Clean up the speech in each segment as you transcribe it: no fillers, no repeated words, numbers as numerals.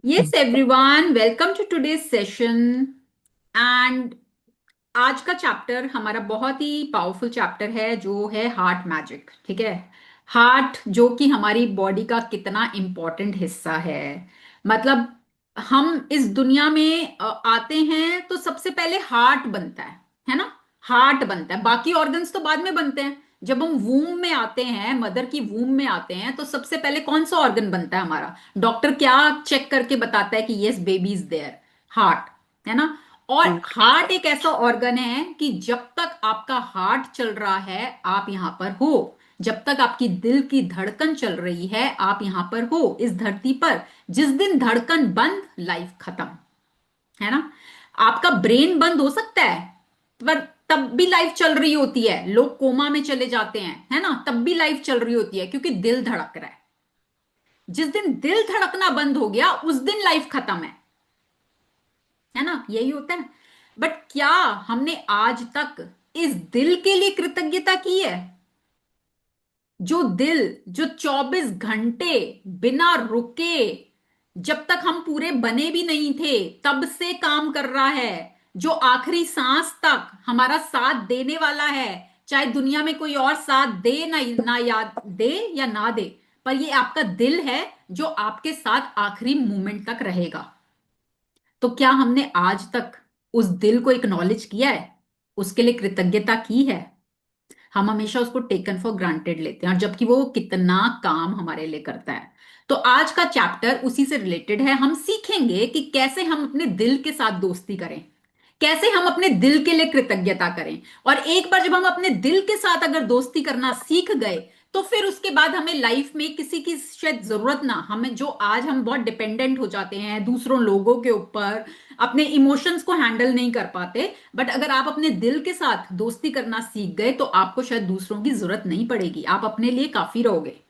Yes, everyone, welcome to today's session. And आज का chapter हमारा बहुत ही पावरफुल चैप्टर है जो है हार्ट मैजिक। ठीक है। हार्ट जो कि हमारी बॉडी का कितना इंपॉर्टेंट हिस्सा है। मतलब हम इस दुनिया में आते हैं तो सबसे पहले हार्ट बनता है ना। हार्ट बनता है, बाकी ऑर्गन्स तो बाद में बनते हैं। जब हम वूम में आते हैं, मदर की वूम में आते हैं, तो सबसे पहले कौन सा ऑर्गन बनता है हमारा? डॉक्टर क्या चेक करके बताता है कि yes baby is there? Heart, है ना। और हम्म। हार्ट एक ऐसा ऑर्गन है कि जब तक आपका हार्ट चल रहा है आप यहां पर हो। जब तक आपकी दिल की धड़कन चल रही है आप यहां पर हो इस धरती पर। जिस दिन धड़कन बंद, लाइफ खत्म, है ना। आपका ब्रेन बंद हो सकता है पर तब भी लाइफ चल रही होती है। लोग कोमा में चले जाते हैं, है ना, तब भी लाइफ चल रही होती है क्योंकि दिल धड़क रहा है। जिस दिन दिल धड़कना बंद हो गया उस दिन लाइफ खत्म है ना। यही होता है। बट क्या हमने आज तक इस दिल के लिए कृतज्ञता की है? जो दिल, जो 24 घंटे बिना रुके, जब तक हम पूरे बने भी नहीं थे तब से काम कर रहा है, जो आखिरी सांस तक हमारा साथ देने वाला है। चाहे दुनिया में कोई और साथ दे ना याद दे या ना दे, पर ये आपका दिल है जो आपके साथ आखिरी मोमेंट तक रहेगा। तो क्या हमने आज तक उस दिल को एक्नॉलेज किया है? उसके लिए कृतज्ञता की है? हम हमेशा उसको टेकन फॉर ग्रांटेड लेते हैं, और जबकि वो कितना काम हमारे लिए करता है। तो आज का चैप्टर उसी से रिलेटेड है। हम सीखेंगे कि कैसे हम अपने दिल के साथ दोस्ती करें, कैसे हम अपने दिल के लिए कृतज्ञता करें। और एक बार जब हम अपने दिल के साथ अगर दोस्ती करना सीख गए तो फिर उसके बाद हमें लाइफ में किसी की शायद जरूरत ना, हमें जो आज हम बहुत डिपेंडेंट हो जाते हैं दूसरों लोगों के ऊपर, अपने इमोशंस को हैंडल नहीं कर पाते। बट अगर आप अपने दिल के साथ दोस्ती करना सीख गए तो आपको शायद दूसरों की जरूरत नहीं पड़ेगी, आप अपने लिए काफी रहोगे।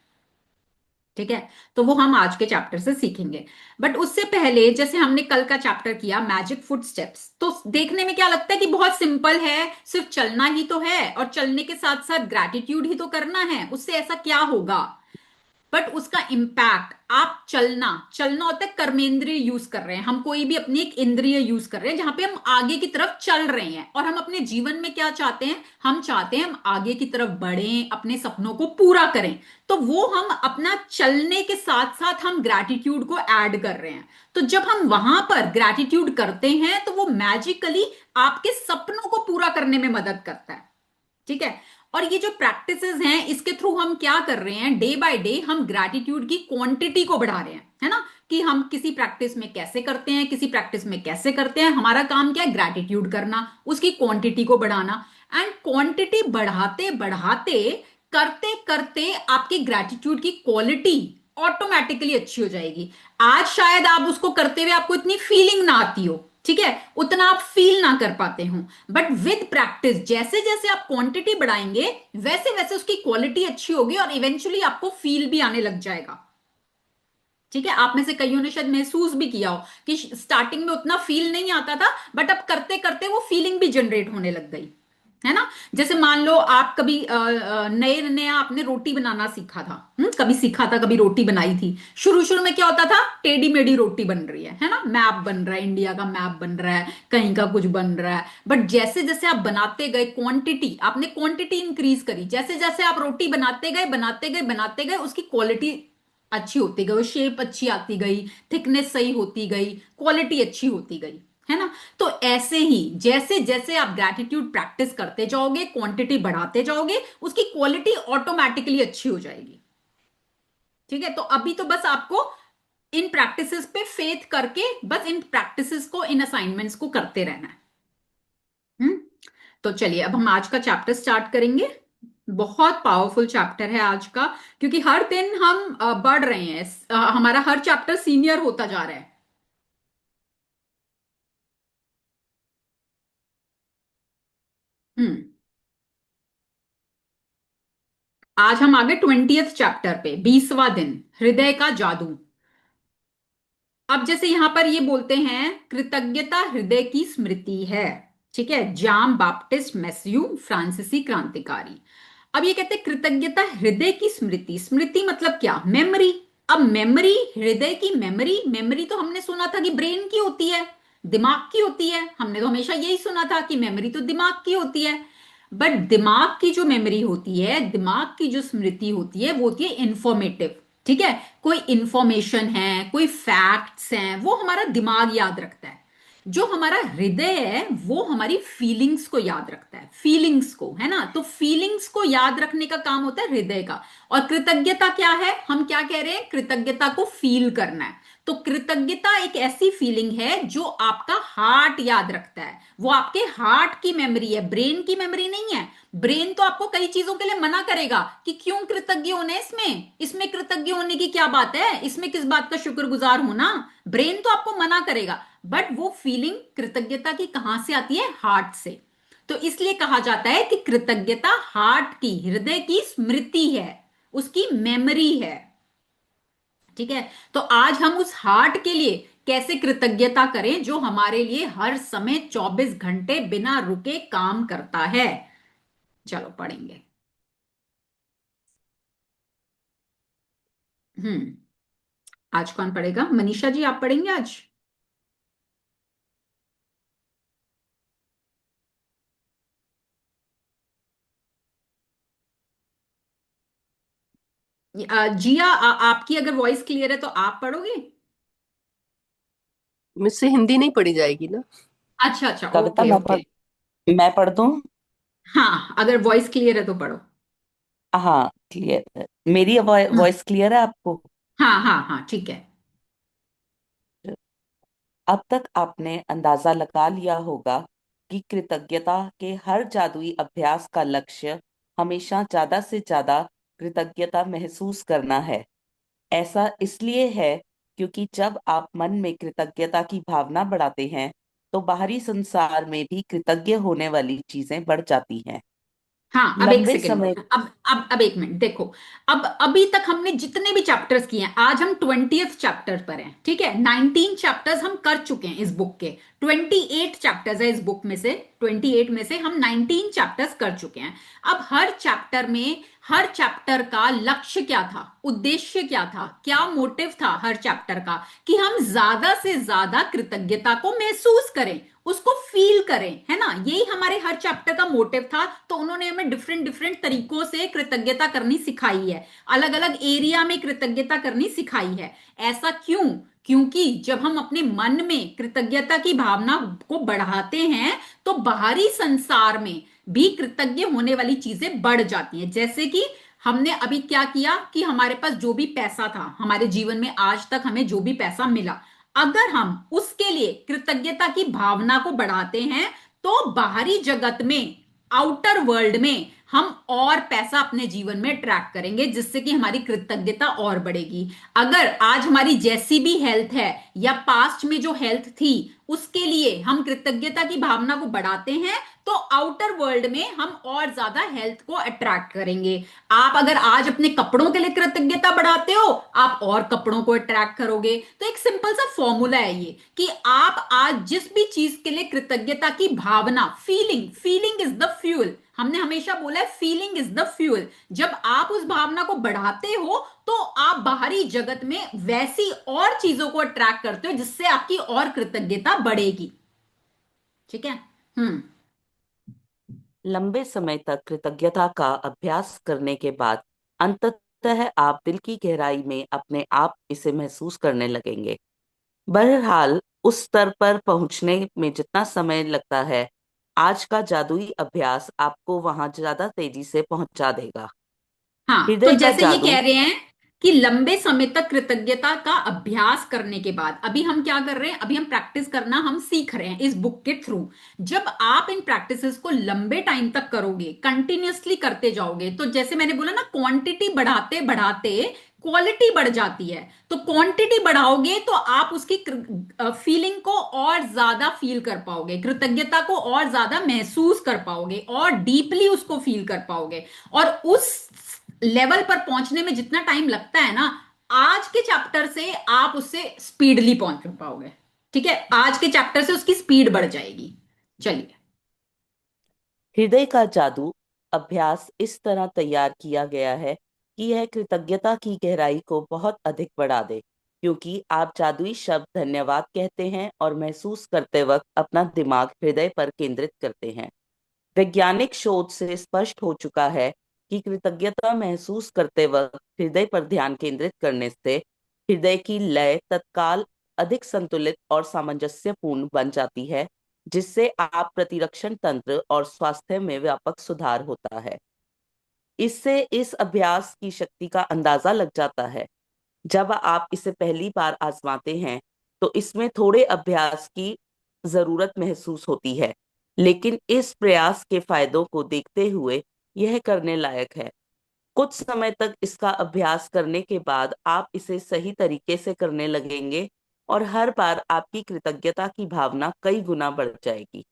ठीक है। तो वो हम आज के चैप्टर से सीखेंगे। बट उससे पहले, जैसे हमने कल का चैप्टर किया मैजिक फुट स्टेप्स, तो देखने में क्या लगता है कि बहुत सिंपल है, सिर्फ चलना ही तो है और चलने के साथ साथ ग्रैटिट्यूड ही तो करना है, उससे ऐसा क्या होगा? बट उसका इम्पैक्ट, आप चलना, चलना होता है कर्मेंद्रिय यूज कर रहे हैं, हम कोई भी अपनी एक इंद्रिय यूज कर रहे हैं जहां पे हम आगे की तरफ चल रहे हैं। और हम अपने जीवन में क्या चाहते हैं? हम चाहते हैं हम आगे की तरफ बढ़ें, अपने सपनों को पूरा करें। तो वो हम अपना चलने के साथ साथ हम ग्रैटिट्यूड को ऐड कर रहे हैं। तो जब हम वहां पर ग्रैटिट्यूड करते हैं तो वो मैजिकली आपके सपनों को पूरा करने में मदद करता है। ठीक है। और ये जो प्रैक्टिसेस हैं इसके थ्रू हम क्या कर रहे हैं, डे बाय डे हम ग्रैटिट्यूड की क्वांटिटी को बढ़ा रहे हैं, है ना। कि हम किसी प्रैक्टिस में कैसे करते हैं, किसी प्रैक्टिस में कैसे करते हैं, हमारा काम क्या है? ग्रैटिट्यूड करना, उसकी क्वांटिटी को बढ़ाना। एंड क्वांटिटी बढ़ाते बढ़ाते, करते करते आपकी ग्रैटिट्यूड की क्वालिटी ऑटोमेटिकली अच्छी हो जाएगी। आज शायद आप उसको करते हुए आपको इतनी फीलिंग ना आती हो, ठीक है, उतना आप फील ना कर पाते हो। बट विद प्रैक्टिस जैसे जैसे आप क्वांटिटी बढ़ाएंगे वैसे वैसे उसकी क्वालिटी अच्छी होगी और इवेंचुअली आपको फील भी आने लग जाएगा। ठीक है। आप में से कईयों ने शायद महसूस भी किया हो कि स्टार्टिंग में उतना फील नहीं आता था, बट अब करते करते वो फीलिंग भी जनरेट होने लग गई, है ना। जैसे मान लो आप कभी नए नया आपने रोटी बनाना सीखा था, कभी सीखा था, कभी रोटी बनाई थी। शुरू शुरू में क्या होता था? टेढ़ी मेढ़ी रोटी बन रही है ना, मैप बन रहा है, इंडिया का मैप बन रहा है, कहीं का कुछ बन रहा है। बट जैसे जैसे आप बनाते गए, क्वांटिटी, आपने क्वांटिटी इंक्रीज करी, जैसे जैसे आप रोटी बनाते गए बनाते गए बनाते गए, उसकी क्वालिटी अच्छी होती गई, शेप अच्छी आती गई, थिकनेस सही होती गई, क्वालिटी अच्छी होती गई, है ना। तो ऐसे ही जैसे जैसे आप ग्रैटिट्यूड प्रैक्टिस करते जाओगे, क्वांटिटी बढ़ाते जाओगे, उसकी क्वालिटी ऑटोमेटिकली अच्छी हो जाएगी। ठीक है। तो अभी तो बस आपको इन प्रैक्टिसेस पे फेथ करके बस इन प्रैक्टिसेस को, इन असाइनमेंट्स को करते रहना है। हम्म। तो चलिए अब हम आज का चैप्टर स्टार्ट करेंगे। बहुत पावरफुल चैप्टर है आज का, क्योंकि हर दिन हम बढ़ रहे हैं, हमारा हर चैप्टर सीनियर होता जा रहा है। हम्म। आज हम आगे 20th चैप्टर पे, 20वां दिन, हृदय का जादू। अब जैसे यहां पर ये बोलते हैं, कृतज्ञता हृदय की स्मृति है। ठीक है। जाम बाप्टिस्ट मैस्यू, फ्रांसीसी क्रांतिकारी। अब ये कहते हैं कृतज्ञता हृदय की स्मृति। स्मृति मतलब क्या? मेमोरी। अब मेमोरी, हृदय की मेमोरी, मेमोरी तो हमने सुना था कि ब्रेन की होती है, दिमाग की होती है, हमने तो हमेशा यही सुना था कि मेमोरी तो दिमाग की होती है। बट दिमाग की जो मेमोरी होती है, दिमाग की जो स्मृति होती है, वो होती है इंफॉर्मेटिव। ठीक है, कोई इंफॉर्मेशन है, कोई फैक्ट्स हैं, वो हमारा दिमाग याद रखता है। जो हमारा हृदय है वो हमारी फीलिंग्स को याद रखता है, फीलिंग्स को, है ना। तो फीलिंग्स को याद रखने का काम होता है हृदय का। और कृतज्ञता क्या है, हम क्या कह रहे हैं, कृतज्ञता को फील करना है। तो कृतज्ञता एक ऐसी फीलिंग है जो आपका हार्ट याद रखता है, वो आपके हार्ट की मेमोरी है, ब्रेन की मेमोरी नहीं है। ब्रेन तो आपको कई चीजों के लिए मना करेगा कि क्यों कृतज्ञ होना है, इसमें इसमें कृतज्ञ होने की क्या बात है, इसमें किस बात का शुक्रगुजार होना। ब्रेन तो आपको मना करेगा। बट वो फीलिंग कृतज्ञता की कहां से आती है, हार्ट से। तो इसलिए कहा जाता है कि कृतज्ञता हार्ट की, हृदय की स्मृति है, उसकी मेमोरी है। ठीक है, तो आज हम उस हार्ट के लिए कैसे कृतज्ञता करें जो हमारे लिए हर समय 24 घंटे बिना रुके काम करता है। चलो पढ़ेंगे। हम्म। आज कौन पढ़ेगा, मनीषा जी आप पढ़ेंगे आज? जिया, आपकी अगर वॉइस क्लियर है तो आप पढ़ोगे? मुझसे हिंदी नहीं पढ़ी जाएगी ना? अच्छा अच्छा, कविता ओके ओके। मैं पढ़ दूं। हाँ, अगर वॉइस क्लियर है तो पढ़ो। हाँ क्लियर है, मेरी हम्म। वॉइस क्लियर है आपको? हाँ हाँ हाँ, ठीक है। अब तक आपने अंदाजा लगा लिया होगा कि कृतज्ञता के हर जादुई अभ्यास का लक्ष्य हमेशा ज्यादा से ज्यादा कृतज्ञता महसूस करना है। ऐसा इसलिए है क्योंकि जब आप मन में कृतज्ञता की भावना बढ़ाते हैं तो बाहरी संसार में भी कृतज्ञ होने वाली चीजें बढ़ जाती हैं। हाँ, अब एक लंबे सेकंड, समय अब एक मिनट देखो। अब अभी तक हमने जितने भी चैप्टर्स किए हैं, आज हम 20th चैप्टर पर हैं। ठीक है, 19 चैप्टर्स हम कर चुके हैं इस बुक के। 28 चैप्टर्स है इस बुक में से, 28 में से हम 19 चैप्टर्स कर चुके हैं। अब हर चैप्टर में, हर चैप्टर का लक्ष्य क्या था, उद्देश्य क्या था, क्या मोटिव था हर चैप्टर का, कि हम ज्यादा से ज्यादा कृतज्ञता को महसूस करें, उसको फील करें, है ना। यही हमारे हर चैप्टर का मोटिव था। तो उन्होंने हमें डिफरेंट डिफरेंट तरीकों से कृतज्ञता करनी सिखाई है, अलग अलग एरिया में कृतज्ञता करनी सिखाई है। ऐसा क्यों? क्योंकि जब हम अपने मन में कृतज्ञता की भावना को बढ़ाते हैं तो बाहरी संसार में भी कृतज्ञ होने वाली चीजें बढ़ जाती हैं। जैसे कि हमने अभी क्या किया कि हमारे पास जो भी पैसा था हमारे जीवन में, आज तक हमें जो भी पैसा मिला, अगर हम उसके लिए कृतज्ञता की भावना को बढ़ाते हैं तो बाहरी जगत में, आउटर वर्ल्ड में हम और पैसा अपने जीवन में ट्रैक करेंगे, जिससे कि हमारी कृतज्ञता और बढ़ेगी। अगर आज हमारी जैसी भी हेल्थ है या पास्ट में जो हेल्थ थी उसके लिए हम कृतज्ञता की भावना को बढ़ाते हैं तो आउटर वर्ल्ड में हम और ज्यादा हेल्थ को अट्रैक्ट करेंगे। आप अगर आज अपने कपड़ों के लिए कृतज्ञता बढ़ाते हो, आप और कपड़ों को अट्रैक्ट करोगे। तो एक सिंपल सा फॉर्मूला है ये कि आप आज जिस भी चीज के लिए कृतज्ञता की भावना, feeling, feeling is the fuel, हमने हमेशा बोला है फीलिंग इज द फ्यूल। जब आप उस भावना को बढ़ाते हो तो आप बाहरी जगत में वैसी और चीजों को अट्रैक्ट करते हो जिससे आपकी और कृतज्ञता बढ़ेगी। ठीक है। हम्म। लंबे समय तक कृतज्ञता का अभ्यास करने के बाद अंततः आप दिल की गहराई में अपने आप इसे महसूस करने लगेंगे। बहरहाल उस स्तर पर पहुंचने में जितना समय लगता है, आज का जादुई अभ्यास आपको वहां ज्यादा तेजी से पहुंचा देगा। हाँ, तो हृदय का जैसे ये जादू। कह रहे हैं कि लंबे समय तक कृतज्ञता का अभ्यास करने के बाद, अभी हम क्या कर रहे हैं, अभी हम प्रैक्टिस करना हम सीख रहे हैं इस बुक के थ्रू। जब आप इन प्रैक्टिसेस को लंबे टाइम तक करोगे, कंटिन्यूअसली करते जाओगे, तो जैसे मैंने बोला ना, क्वांटिटी बढ़ाते बढ़ाते क्वालिटी बढ़ जाती है। तो क्वांटिटी बढ़ाओगे तो आप उसकी फीलिंग को और ज्यादा फील कर पाओगे, कृतज्ञता को और ज्यादा महसूस कर पाओगे और डीपली उसको फील कर पाओगे। और उस लेवल पर पहुंचने में जितना टाइम लगता है ना, आज के चैप्टर से आप उससे स्पीडली पहुंच पाओगे। ठीक है, आज के चैप्टर से उसकी स्पीड बढ़ जाएगी। चलिए। हृदय का जादू अभ्यास इस तरह तैयार किया गया है कि यह कृतज्ञता की गहराई को बहुत अधिक बढ़ा दे, क्योंकि आप जादुई शब्द धन्यवाद कहते हैं और महसूस करते वक्त अपना दिमाग हृदय पर केंद्रित करते हैं। वैज्ञानिक शोध से स्पष्ट हो चुका है कि कृतज्ञता महसूस करते वक्त हृदय पर ध्यान केंद्रित करने से हृदय की लय तत्काल अधिक संतुलित और सामंजस्यपूर्ण बन जाती है, जिससे आप प्रतिरक्षण तंत्र और स्वास्थ्य में व्यापक सुधार होता है। इससे इस अभ्यास की शक्ति का अंदाजा लग जाता है। जब आप इसे पहली बार आजमाते हैं तो इसमें थोड़े अभ्यास की जरूरत महसूस होती है, लेकिन इस प्रयास के फायदों को देखते हुए यह करने लायक है। कुछ समय तक इसका अभ्यास करने के बाद आप इसे सही तरीके से करने लगेंगे और हर बार आपकी कृतज्ञता की भावना कई गुना बढ़ जाएगी।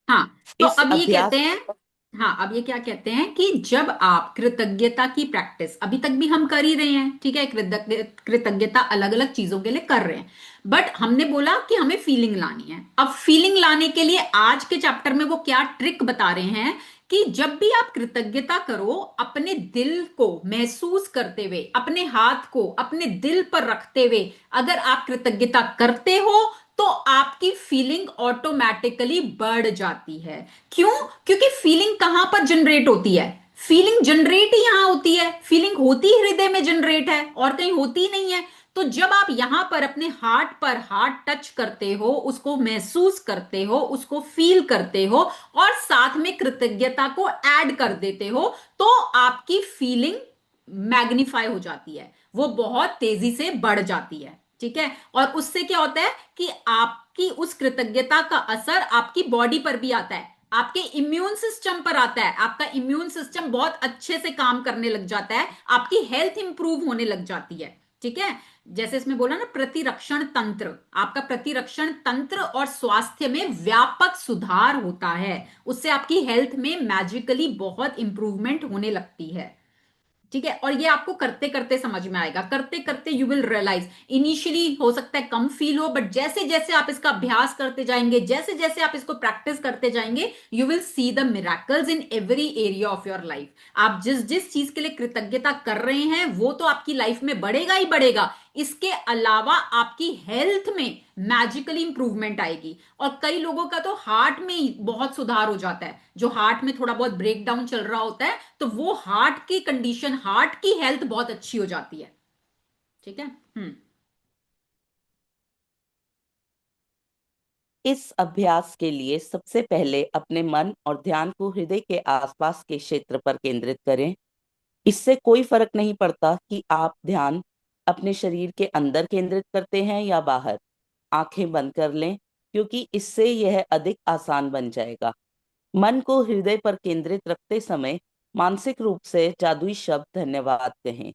हाँ, तो इस अब ये कहते अभ्यास हैं, हाँ अब ये क्या कहते हैं कि जब आप कृतज्ञता की प्रैक्टिस अभी तक भी हम कर ही रहे हैं, ठीक है, कृतज्ञता अलग अलग चीजों के लिए कर रहे हैं, बट हमने बोला कि हमें फीलिंग लानी है। अब फीलिंग लाने के लिए आज के चैप्टर में वो क्या ट्रिक बता रहे हैं कि जब भी आप कृतज्ञता करो, अपने दिल को महसूस करते हुए, अपने हाथ को अपने दिल पर रखते हुए अगर आप कृतज्ञता करते हो तो आपकी फीलिंग ऑटोमेटिकली बढ़ जाती है। क्यों? क्योंकि फीलिंग कहां पर जनरेट होती है? फीलिंग जनरेट ही यहां होती है, फीलिंग होती ही हृदय में जनरेट है और कहीं होती ही नहीं है। तो जब आप यहां पर अपने हार्ट पर हार्ट टच करते हो, उसको महसूस करते हो, उसको फील करते हो और साथ में कृतज्ञता को ऐड कर देते हो, तो आपकी फीलिंग मैग्नीफाई हो जाती है, वो बहुत तेजी से बढ़ जाती है। ठीक है, और उससे क्या होता है कि आपकी उस कृतज्ञता का असर आपकी बॉडी पर भी आता है, आपके इम्यून सिस्टम पर आता है, आपका इम्यून सिस्टम बहुत अच्छे से काम करने लग जाता है, आपकी हेल्थ इंप्रूव होने लग जाती है। ठीक है, जैसे इसमें बोला ना, प्रतिरक्षण तंत्र, आपका प्रतिरक्षण तंत्र और स्वास्थ्य में व्यापक सुधार होता है, उससे आपकी हेल्थ में मैजिकली बहुत इंप्रूवमेंट होने लगती है। ठीक है, और ये आपको करते करते समझ में आएगा, करते करते यू विल रियलाइज। इनिशियली हो सकता है कम फील हो, बट जैसे जैसे आप इसका अभ्यास करते जाएंगे, जैसे जैसे आप इसको प्रैक्टिस करते जाएंगे, you will see the miracles in every area of your life. आप जिस जिस चीज के लिए कृतज्ञता कर रहे हैं वो तो आपकी लाइफ में बढ़ेगा ही बढ़ेगा, इसके अलावा आपकी हेल्थ में मैजिकली इंप्रूवमेंट आएगी। और कई लोगों का तो हार्ट में ही बहुत सुधार हो जाता है, जो हार्ट में थोड़ा बहुत ब्रेक डाउन चल रहा होता है, तो वो हार्ट की कंडीशन, हार्ट की हेल्थ बहुत अच्छी हो जाती है। ठीक है। हम्म। इस अभ्यास के लिए सबसे पहले अपने मन और ध्यान को हृदय के आसपास के क्षेत्र पर केंद्रित करें। इससे कोई फर्क नहीं पड़ता कि आप ध्यान अपने शरीर के अंदर केंद्रित करते हैं या बाहर। आंखें बंद कर लें, क्योंकि इससे यह अधिक आसान बन जाएगा। मन को हृदय पर केंद्रित रखते समय मानसिक रूप से जादुई शब्द धन्यवाद कहें।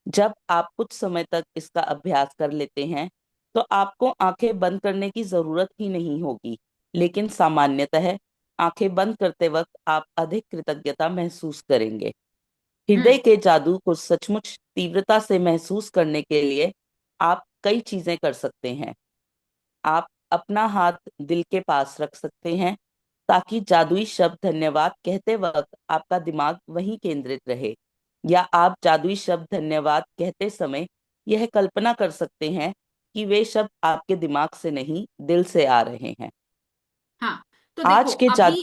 जब आप कुछ समय तक इसका अभ्यास कर लेते हैं तो आपको आंखें बंद करने की जरूरत ही नहीं होगी, लेकिन सामान्यतः आंखें बंद करते वक्त आप अधिक कृतज्ञता महसूस करेंगे। हृदय हम्म। के जादू को सचमुच तीव्रता से महसूस करने के लिए आप कई चीजें कर सकते हैं। आप अपना हाथ दिल के पास रख सकते हैं ताकि जादुई शब्द धन्यवाद कहते वक्त आपका दिमाग वहीं केंद्रित रहे, या आप जादुई शब्द धन्यवाद कहते समय यह कल्पना कर सकते हैं कि वे शब्द आपके दिमाग से नहीं, दिल से आ रहे हैं। हाँ, तो देखो आज के अभी, जादू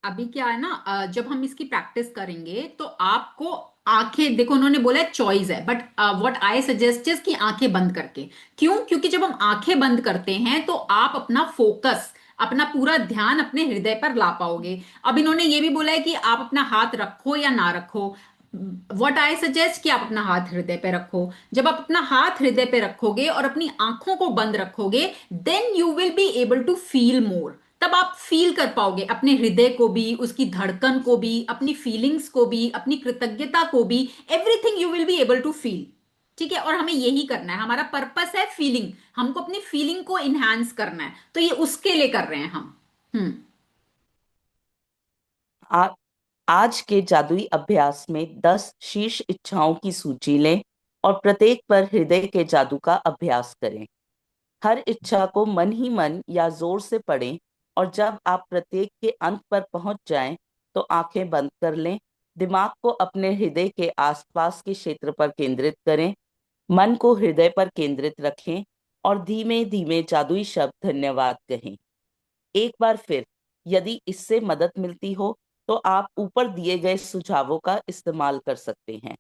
अभी क्या है ना, जब हम इसकी प्रैक्टिस करेंगे तो आपको आंखें, देखो उन्होंने बोला है चॉइस है, but what I suggest is कि आंखें बंद करके। क्यों? क्योंकि जब हम आंखें बंद करते हैं तो आप अपना फोकस, अपना पूरा ध्यान अपने हृदय पर ला पाओगे। अब इन्होंने ये भी बोला है कि आप अपना हाथ रखो या ना रखो। व्हाट आई सजेस्ट कि आप अपना हाथ हृदय पे रखो। जब आप अपना हाथ हृदय पे रखोगे और अपनी आंखों को बंद रखोगे, then you will be able to feel more. तब आप फील कर पाओगे अपने हृदय को भी, उसकी धड़कन को भी, अपनी फीलिंग्स को भी, अपनी कृतज्ञता को भी, everything you will be able to feel. ठीक है, और हमें यही करना है, हमारा पर्पस है फीलिंग, हमको अपनी फीलिंग को इनहांस करना है, तो ये उसके लिए कर रहे हैं हम। हम्म। आ, आज के जादुई अभ्यास में 10 शीर्ष इच्छाओं की सूची लें और प्रत्येक पर हृदय के जादू का अभ्यास करें। हर इच्छा को मन ही मन या जोर से पढ़ें, और जब आप प्रत्येक के अंत पर पहुंच जाएं तो आंखें बंद कर लें, दिमाग को अपने हृदय के आसपास के क्षेत्र पर केंद्रित करें, मन को हृदय पर केंद्रित रखें और धीमे धीमे जादुई शब्द धन्यवाद कहें। एक बार फिर, यदि इससे मदद मिलती हो तो आप ऊपर दिए गए सुझावों का इस्तेमाल कर सकते हैं।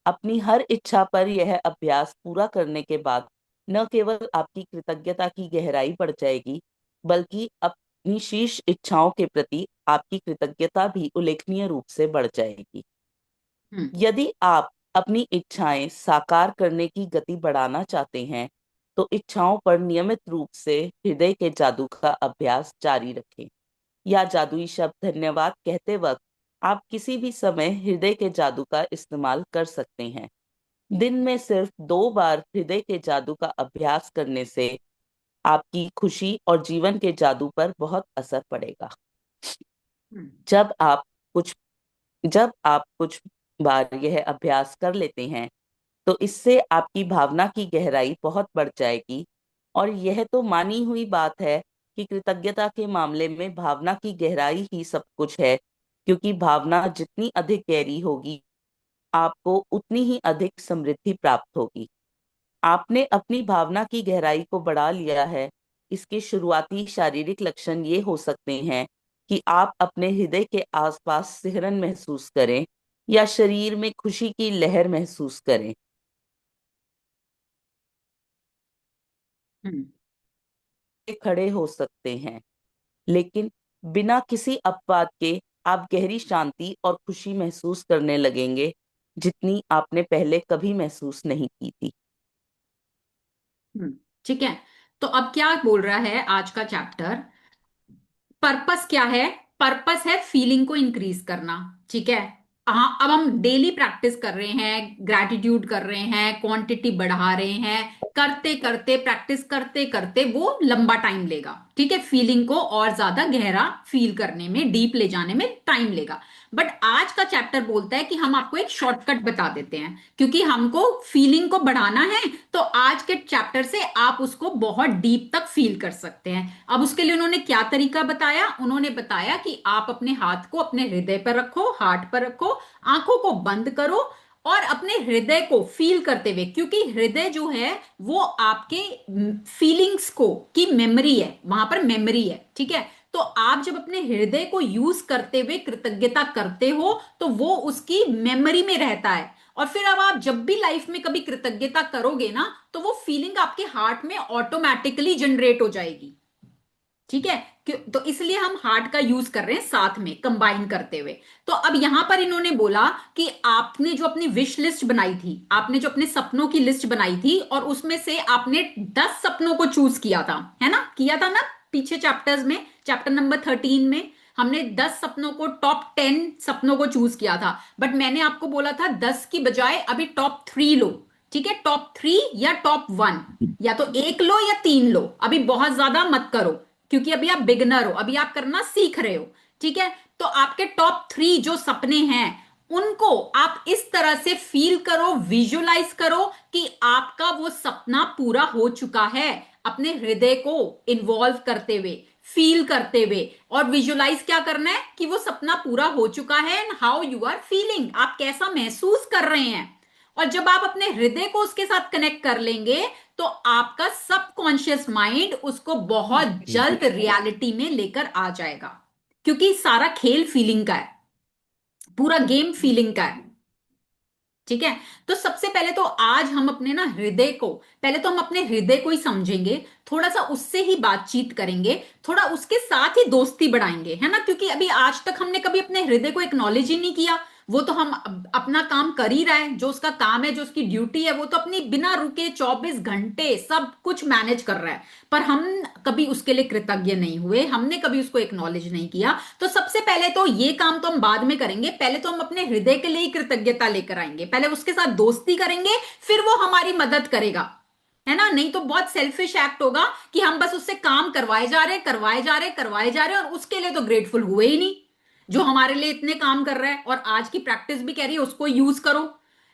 अपनी हर इच्छा पर यह अभ्यास पूरा करने के बाद न केवल आपकी कृतज्ञता की गहराई बढ़ जाएगी, बल्कि अपनी शीर्ष इच्छाओं के प्रति आपकी कृतज्ञता भी उल्लेखनीय रूप से बढ़ जाएगी। हम्म। यदि आप अपनी इच्छाएं साकार करने की गति बढ़ाना चाहते हैं, तो इच्छाओं पर नियमित रूप से हृदय के जादू का अभ्यास जारी रखें। या जादुई शब्द धन्यवाद कहते वक्त आप किसी भी समय हृदय के जादू का इस्तेमाल कर सकते हैं। दिन में सिर्फ 2 बार हृदय के जादू का अभ्यास करने से आपकी खुशी और जीवन के जादू पर बहुत असर पड़ेगा। हम्म। जब आप कुछ जब आप कुछ बार यह अभ्यास कर लेते हैं, तो इससे आपकी भावना की गहराई बहुत बढ़ जाएगी। और यह तो मानी हुई बात है कि कृतज्ञता के मामले में भावना की गहराई ही सब कुछ है, क्योंकि भावना जितनी अधिक गहरी होगी, आपको उतनी ही अधिक समृद्धि प्राप्त होगी। आपने अपनी भावना की गहराई को बढ़ा लिया है। इसके शुरुआती शारीरिक लक्षण ये हो सकते हैं कि आप अपने हृदय के आसपास सिहरन महसूस करें या शरीर में खुशी की लहर महसूस करें। हम्म। खड़े हो सकते हैं, लेकिन बिना किसी अपवाद के आप गहरी शांति और खुशी महसूस करने लगेंगे, जितनी आपने पहले कभी महसूस नहीं की थी। हम्म। ठीक है। तो अब क्या बोल रहा है आज का चैप्टर? पर्पस क्या है? पर्पस है फीलिंग को इंक्रीज करना। ठीक है। हाँ, अब हम डेली प्रैक्टिस कर रहे हैं, ग्रैटिट्यूड कर रहे हैं, क्वांटिटी बढ़ा रहे हैं, करते करते प्रैक्टिस करते करते वो लंबा टाइम लेगा। ठीक है, फीलिंग को और ज्यादा गहरा फील करने में, डीप ले जाने में टाइम लेगा। बट आज का चैप्टर बोलता है कि हम आपको एक शॉर्टकट बता देते हैं, क्योंकि हमको फीलिंग को बढ़ाना है। तो आज के चैप्टर से आप उसको बहुत डीप तक फील कर सकते हैं। अब उसके लिए उन्होंने क्या तरीका बताया? उन्होंने बताया कि आप अपने हाथ को अपने हृदय पर रखो, हार्ट पर रखो, आंखों को बंद करो और अपने हृदय को फील करते हुए, क्योंकि हृदय जो है वो आपके फीलिंग्स को की मेमोरी है, वहां पर मेमोरी है। ठीक है। तो आप जब अपने हृदय को यूज करते हुए कृतज्ञता करते हो तो वो उसकी मेमोरी में रहता है। और फिर अब आप जब भी लाइफ में कभी कृतज्ञता करोगे ना, तो वो फीलिंग आपके हार्ट में ऑटोमेटिकली जनरेट हो जाएगी। ठीक है। तो इसलिए हम हार्ट का यूज कर रहे हैं साथ में कंबाइन करते हुए। तो अब यहां पर इन्होंने बोला कि आपने जो अपनी विश लिस्ट बनाई थी, आपने जो अपने सपनों की लिस्ट बनाई थी, और उसमें से आपने 10 सपनों को चूज किया था, है ना? किया था ना पीछे चैप्टर्स में, चैप्टर नंबर 13 में हमने 10 सपनों को, टॉप 10 सपनों को चूज किया था। बट मैंने आपको बोला था 10 की बजाय अभी टॉप 3 लो। ठीक है, टॉप 3 या टॉप 1, या तो एक लो या 3 लो, अभी बहुत ज्यादा मत करो, क्योंकि अभी आप बिगनर हो, अभी आप करना सीख रहे हो। ठीक है। तो आपके टॉप 3 जो सपने हैं, उनको आप इस तरह से फील करो, विजुलाइज करो कि आपका वो सपना पूरा हो चुका है, अपने हृदय को इन्वॉल्व करते हुए, फील करते हुए। और विजुलाइज क्या करना है कि वो सपना पूरा हो चुका है, and how you are feeling, आप कैसा महसूस कर रहे हैं। और जब आप अपने हृदय को उसके साथ कनेक्ट कर लेंगे, तो आपका सबकॉन्शियस माइंड उसको बहुत जल्द रियलिटी में लेकर आ जाएगा, क्योंकि सारा खेल फीलिंग का है, पूरा गेम फीलिंग का है। ठीक है। तो सबसे पहले तो आज हम अपने ना हृदय को, पहले तो हम अपने हृदय को ही समझेंगे, थोड़ा सा उससे ही बातचीत करेंगे, थोड़ा उसके साथ ही दोस्ती बढ़ाएंगे, है ना? क्योंकि अभी आज तक हमने कभी अपने हृदय को एक्नॉलेज ही नहीं किया। वो तो हम अपना काम कर ही रहा है, जो उसका काम है, जो उसकी ड्यूटी है, वो तो अपनी बिना रुके 24 घंटे सब कुछ मैनेज कर रहा है। पर हम कभी उसके लिए कृतज्ञ नहीं हुए, हमने कभी उसको एक्नॉलेज नहीं किया। तो सबसे पहले तो ये काम तो हम बाद में करेंगे, पहले तो हम अपने हृदय के लिए ही कृतज्ञता लेकर आएंगे, पहले उसके साथ दोस्ती करेंगे, फिर वो हमारी मदद करेगा, है ना? नहीं तो बहुत सेल्फिश एक्ट होगा कि हम बस उससे काम करवाए जा रहे, करवाए जा रहे, करवाए जा रहे, और उसके लिए तो ग्रेटफुल हुए ही नहीं, जो हमारे लिए इतने काम कर रहा है। और आज की प्रैक्टिस भी कह रही है उसको यूज करो,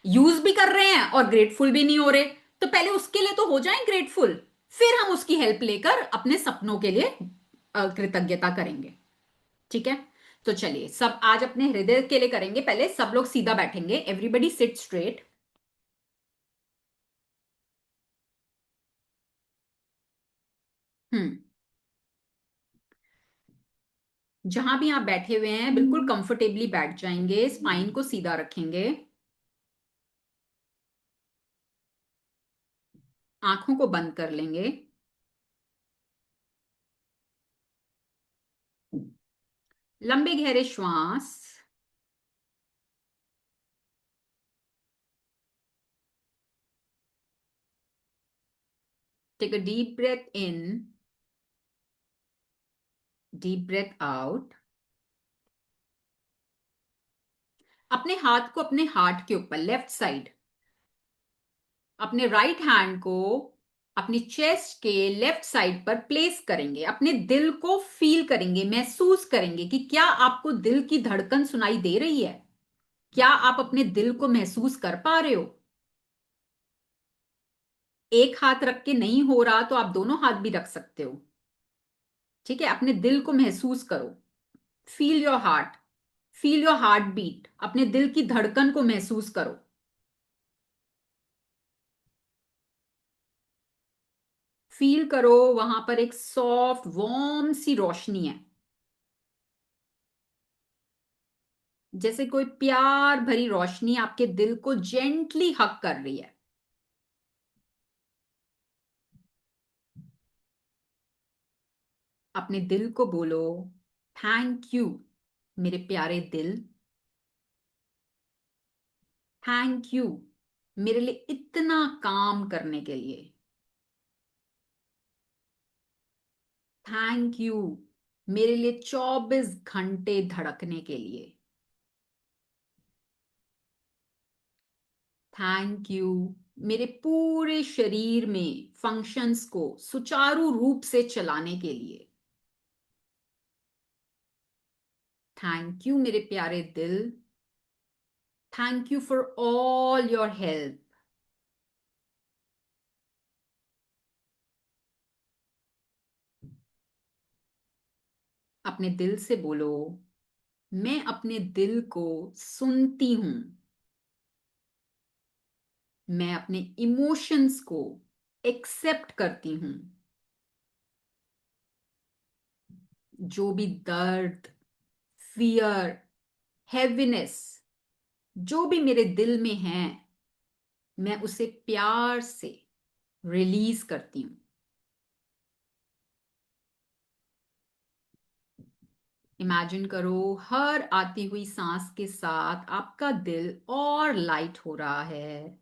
यूज भी कर रहे हैं और ग्रेटफुल भी नहीं हो रहे। तो पहले उसके लिए तो हो जाए ग्रेटफुल, फिर हम उसकी हेल्प लेकर अपने सपनों के लिए कृतज्ञता करेंगे। ठीक है। तो चलिए सब आज अपने हृदय के लिए करेंगे। पहले सब लोग सीधा बैठेंगे। Everybody sit straight. हम्म। जहां भी आप बैठे हुए हैं बिल्कुल कंफर्टेबली बैठ जाएंगे, स्पाइन को सीधा रखेंगे, आंखों को बंद कर लेंगे। लंबे गहरे श्वास। Take a deep breath in, deep breath out. अपने हाथ को अपने हार्ट के ऊपर, लेफ्ट साइड, अपने राइट हैंड को अपनी चेस्ट के लेफ्ट साइड पर प्लेस करेंगे। अपने दिल को फील करेंगे, महसूस करेंगे कि क्या आपको दिल की धड़कन सुनाई दे रही है। क्या आप अपने दिल को महसूस कर पा रहे हो? एक हाथ रख के नहीं हो रहा तो आप दोनों हाथ भी रख सकते हो। ठीक है, अपने दिल को महसूस करो। Feel your heart, feel your heart beat. अपने दिल की धड़कन को महसूस करो। फील करो वहां पर एक सॉफ्ट वार्म सी रोशनी है, जैसे कोई प्यार भरी रोशनी आपके दिल को जेंटली हक कर रही है। अपने दिल को बोलो, थैंक यू मेरे प्यारे दिल, थैंक यू मेरे लिए इतना काम करने के लिए, थैंक यू मेरे लिए 24 घंटे धड़कने के लिए, थैंक यू मेरे पूरे शरीर में फंक्शंस को सुचारू रूप से चलाने के लिए, थैंक यू मेरे प्यारे दिल, thank you for all your help. अपने दिल से बोलो, मैं अपने दिल को सुनती हूं, मैं अपने इमोशंस को एक्सेप्ट करती हूं। जो भी दर्द, फियर, हैवीनेस जो भी मेरे दिल में है, मैं उसे प्यार से रिलीज करती हूँ। इमेजिन करो हर आती हुई सांस के साथ आपका दिल और लाइट हो रहा है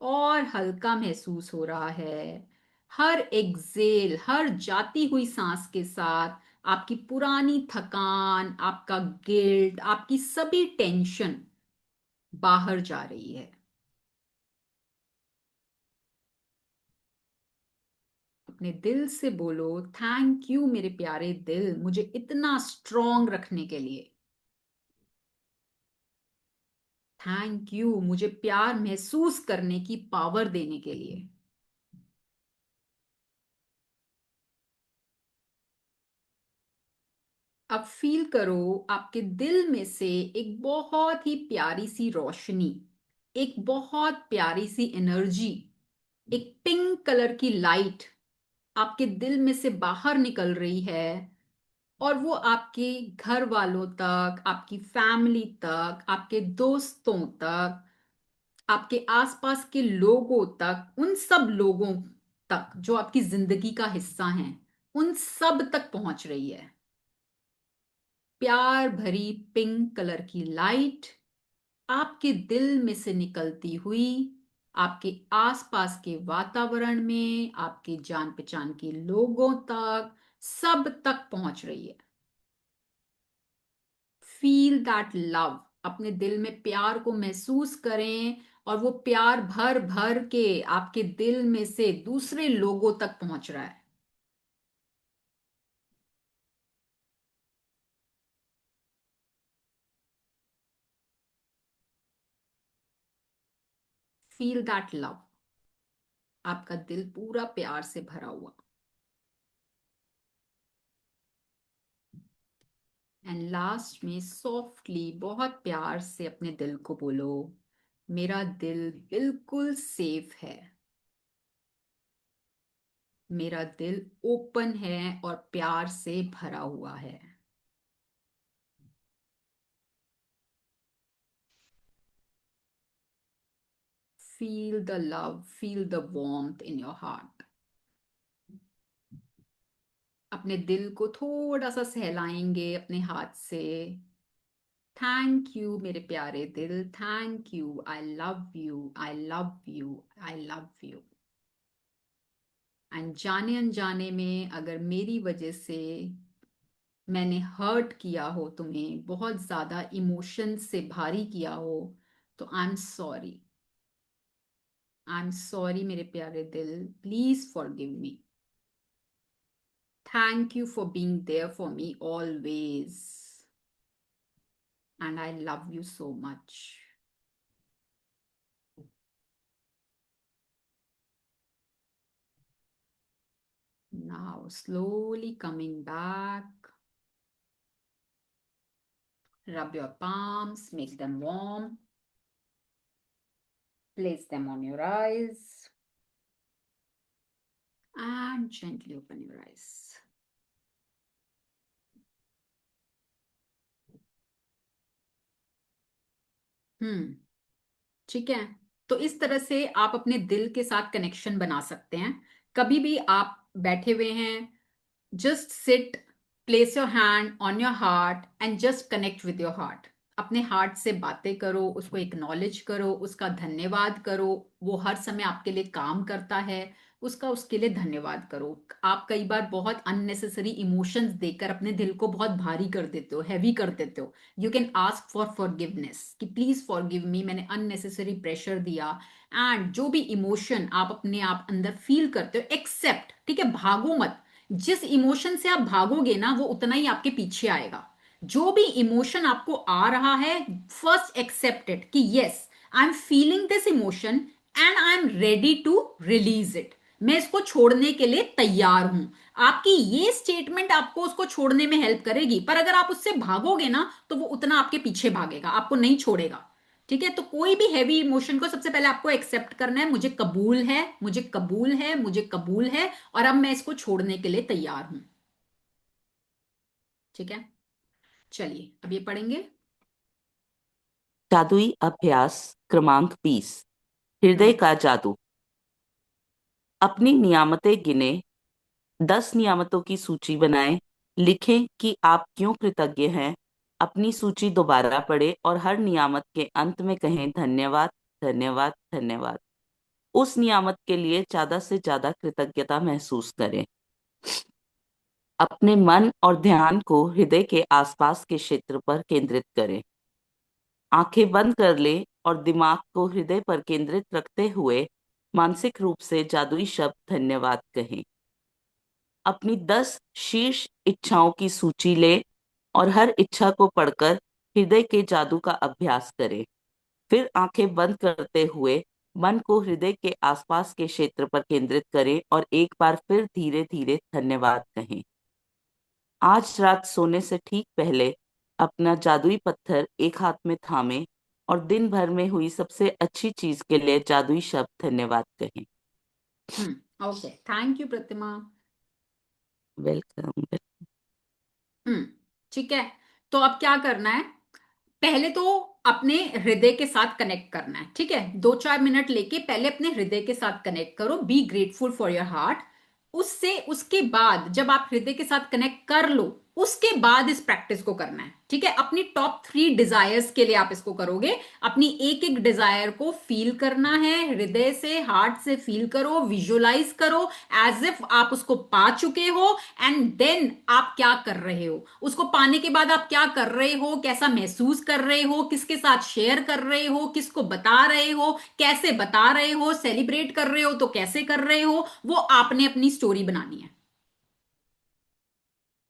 और हल्का महसूस हो रहा है। हर एक्सेल, हर जाती हुई सांस के साथ आपकी पुरानी थकान, आपका गिल्ट, आपकी सभी टेंशन बाहर जा रही है। अपने दिल से बोलो, थैंक यू मेरे प्यारे दिल, मुझे इतना स्ट्रांग रखने के लिए, थैंक यू मुझे प्यार महसूस करने की पावर देने के लिए। अब फील करो आपके दिल में से एक बहुत ही प्यारी सी रोशनी, एक बहुत प्यारी सी एनर्जी, एक पिंक कलर की लाइट आपके दिल में से बाहर निकल रही है। और वो आपके घर वालों तक, आपकी फैमिली तक, आपके दोस्तों तक, आपके आसपास के लोगों तक, उन सब लोगों तक जो आपकी जिंदगी का हिस्सा हैं, उन सब तक पहुंच रही है। प्यार भरी पिंक कलर की लाइट आपके दिल में से निकलती हुई आपके आसपास के वातावरण में, आपके जान पहचान के लोगों तक, सब तक पहुंच रही है। Feel that love. अपने दिल में प्यार को महसूस करें और वो प्यार भर भर के आपके दिल में से दूसरे लोगों तक पहुंच रहा है। Feel that love. आपका दिल पूरा प्यार से भरा हुआ। एंड लास्ट में सॉफ्टली, बहुत प्यार से अपने दिल को बोलो, मेरा दिल बिल्कुल सेफ है, मेरा दिल ओपन है और प्यार से भरा हुआ है। Feel the love, feel the warmth in your heart. अपने दिल को थोड़ा सा सहलाएंगे अपने हाथ से। थैंक यू मेरे प्यारे दिल, thank you, I love you, I love you, I love you. And जाने अनजाने में अगर मेरी वजह से मैंने हर्ट किया हो, तुम्हें बहुत ज्यादा इमोशन से भारी किया हो, तो I am sorry, I am sorry मेरे प्यारे दिल, please forgive me. Thank you for being there for me always, and I love you so much. Now slowly coming back, rub your palms, make them warm, place them on your eyes, and gently open your eyes. ठीक है। तो इस तरह से आप अपने दिल के साथ कनेक्शन बना सकते हैं। कभी भी आप बैठे हुए हैं, just sit, place your hand on your heart and just connect with your heart. अपने हार्ट से बातें करो, उसको एक्नॉलेज करो, उसका धन्यवाद करो। वो हर समय आपके लिए काम करता है, उसका उसके लिए धन्यवाद करो। आप कई बार बहुत अननेसेसरी इमोशंस देकर अपने दिल को बहुत भारी कर देते हो, हैवी कर देते हो। You can ask for forgiveness कि प्लीज फॉरगिव मी, मैंने अननेसेसरी प्रेशर दिया। एंड जो भी इमोशन आप अपने आप अंदर फील करते हो, एक्सेप्ट, ठीक है, भागो मत। जिस इमोशन से आप भागोगे ना, वो उतना ही आपके पीछे आएगा। जो भी इमोशन आपको आ रहा है, फर्स्ट एक्सेप्ट इट कि yes, I am feeling this emotion and I am ready to release it. मैं इसको छोड़ने के लिए तैयार हूं। आपकी ये स्टेटमेंट आपको उसको छोड़ने में हेल्प करेगी। पर अगर आप उससे भागोगे ना, तो वो उतना आपके पीछे भागेगा, आपको नहीं छोड़ेगा। ठीक है। तो कोई भी हैवी इमोशन को सबसे पहले आपको एक्सेप्ट करना है, मुझे कबूल है, मुझे कबूल है, मुझे कबूल है, और अब मैं इसको छोड़ने के लिए तैयार हूं। ठीक है। चलिए अब ये पढ़ेंगे। जादुई अभ्यास क्रमांक 20। हृदय हम्म। का जादू। अपनी नियामतें गिने, 10 नियामतों की सूची बनाएं। लिखें कि आप क्यों कृतज्ञ हैं। अपनी सूची दोबारा पढ़ें और हर नियामत के अंत में कहें धन्यवाद, धन्यवाद, धन्यवाद। उस नियामत के लिए ज्यादा से ज्यादा कृतज्ञता महसूस करें। अपने मन और ध्यान को हृदय के आसपास के क्षेत्र पर केंद्रित करें। आंखें बंद कर लें और दिमाग को हृदय पर केंद्रित रखते हुए मानसिक रूप से जादुई शब्द धन्यवाद कहें। अपनी 10 शीर्ष इच्छाओं की सूची लें और हर इच्छा को पढ़कर हृदय के जादू का अभ्यास करें। फिर आंखें बंद करते हुए मन को हृदय के आसपास के क्षेत्र पर केंद्रित करें और एक बार फिर धीरे धीरे धन्यवाद कहें। आज रात सोने से ठीक पहले अपना जादुई पत्थर एक हाथ में थामें और दिन भर में हुई सबसे अच्छी चीज के लिए जादुई शब्द धन्यवाद कहें। Okay, thank you Pratima. Welcome. Hmm. ठीक है। तो अब क्या करना है? पहले तो अपने हृदय के साथ कनेक्ट करना है। ठीक है, 2-4 मिनट लेके पहले अपने हृदय के साथ कनेक्ट करो, be grateful for your heart. उससे उसके बाद जब आप हृदय के साथ कनेक्ट कर लो, उसके बाद इस प्रैक्टिस को करना है। ठीक है, अपनी टॉप 3 डिजायर्स के लिए आप इसको करोगे। अपनी एक एक डिजायर को फील करना है, हृदय से, हार्ट से फील करो, विजुअलाइज करो, एज इफ आप उसको पा चुके हो। एंड देन आप क्या कर रहे हो, उसको पाने के बाद आप क्या कर रहे हो, कैसा महसूस कर रहे हो, किसके साथ शेयर कर रहे हो, किसको बता रहे हो, कैसे बता रहे हो, सेलिब्रेट कर रहे हो तो कैसे कर रहे हो, वो आपने अपनी स्टोरी बनानी है।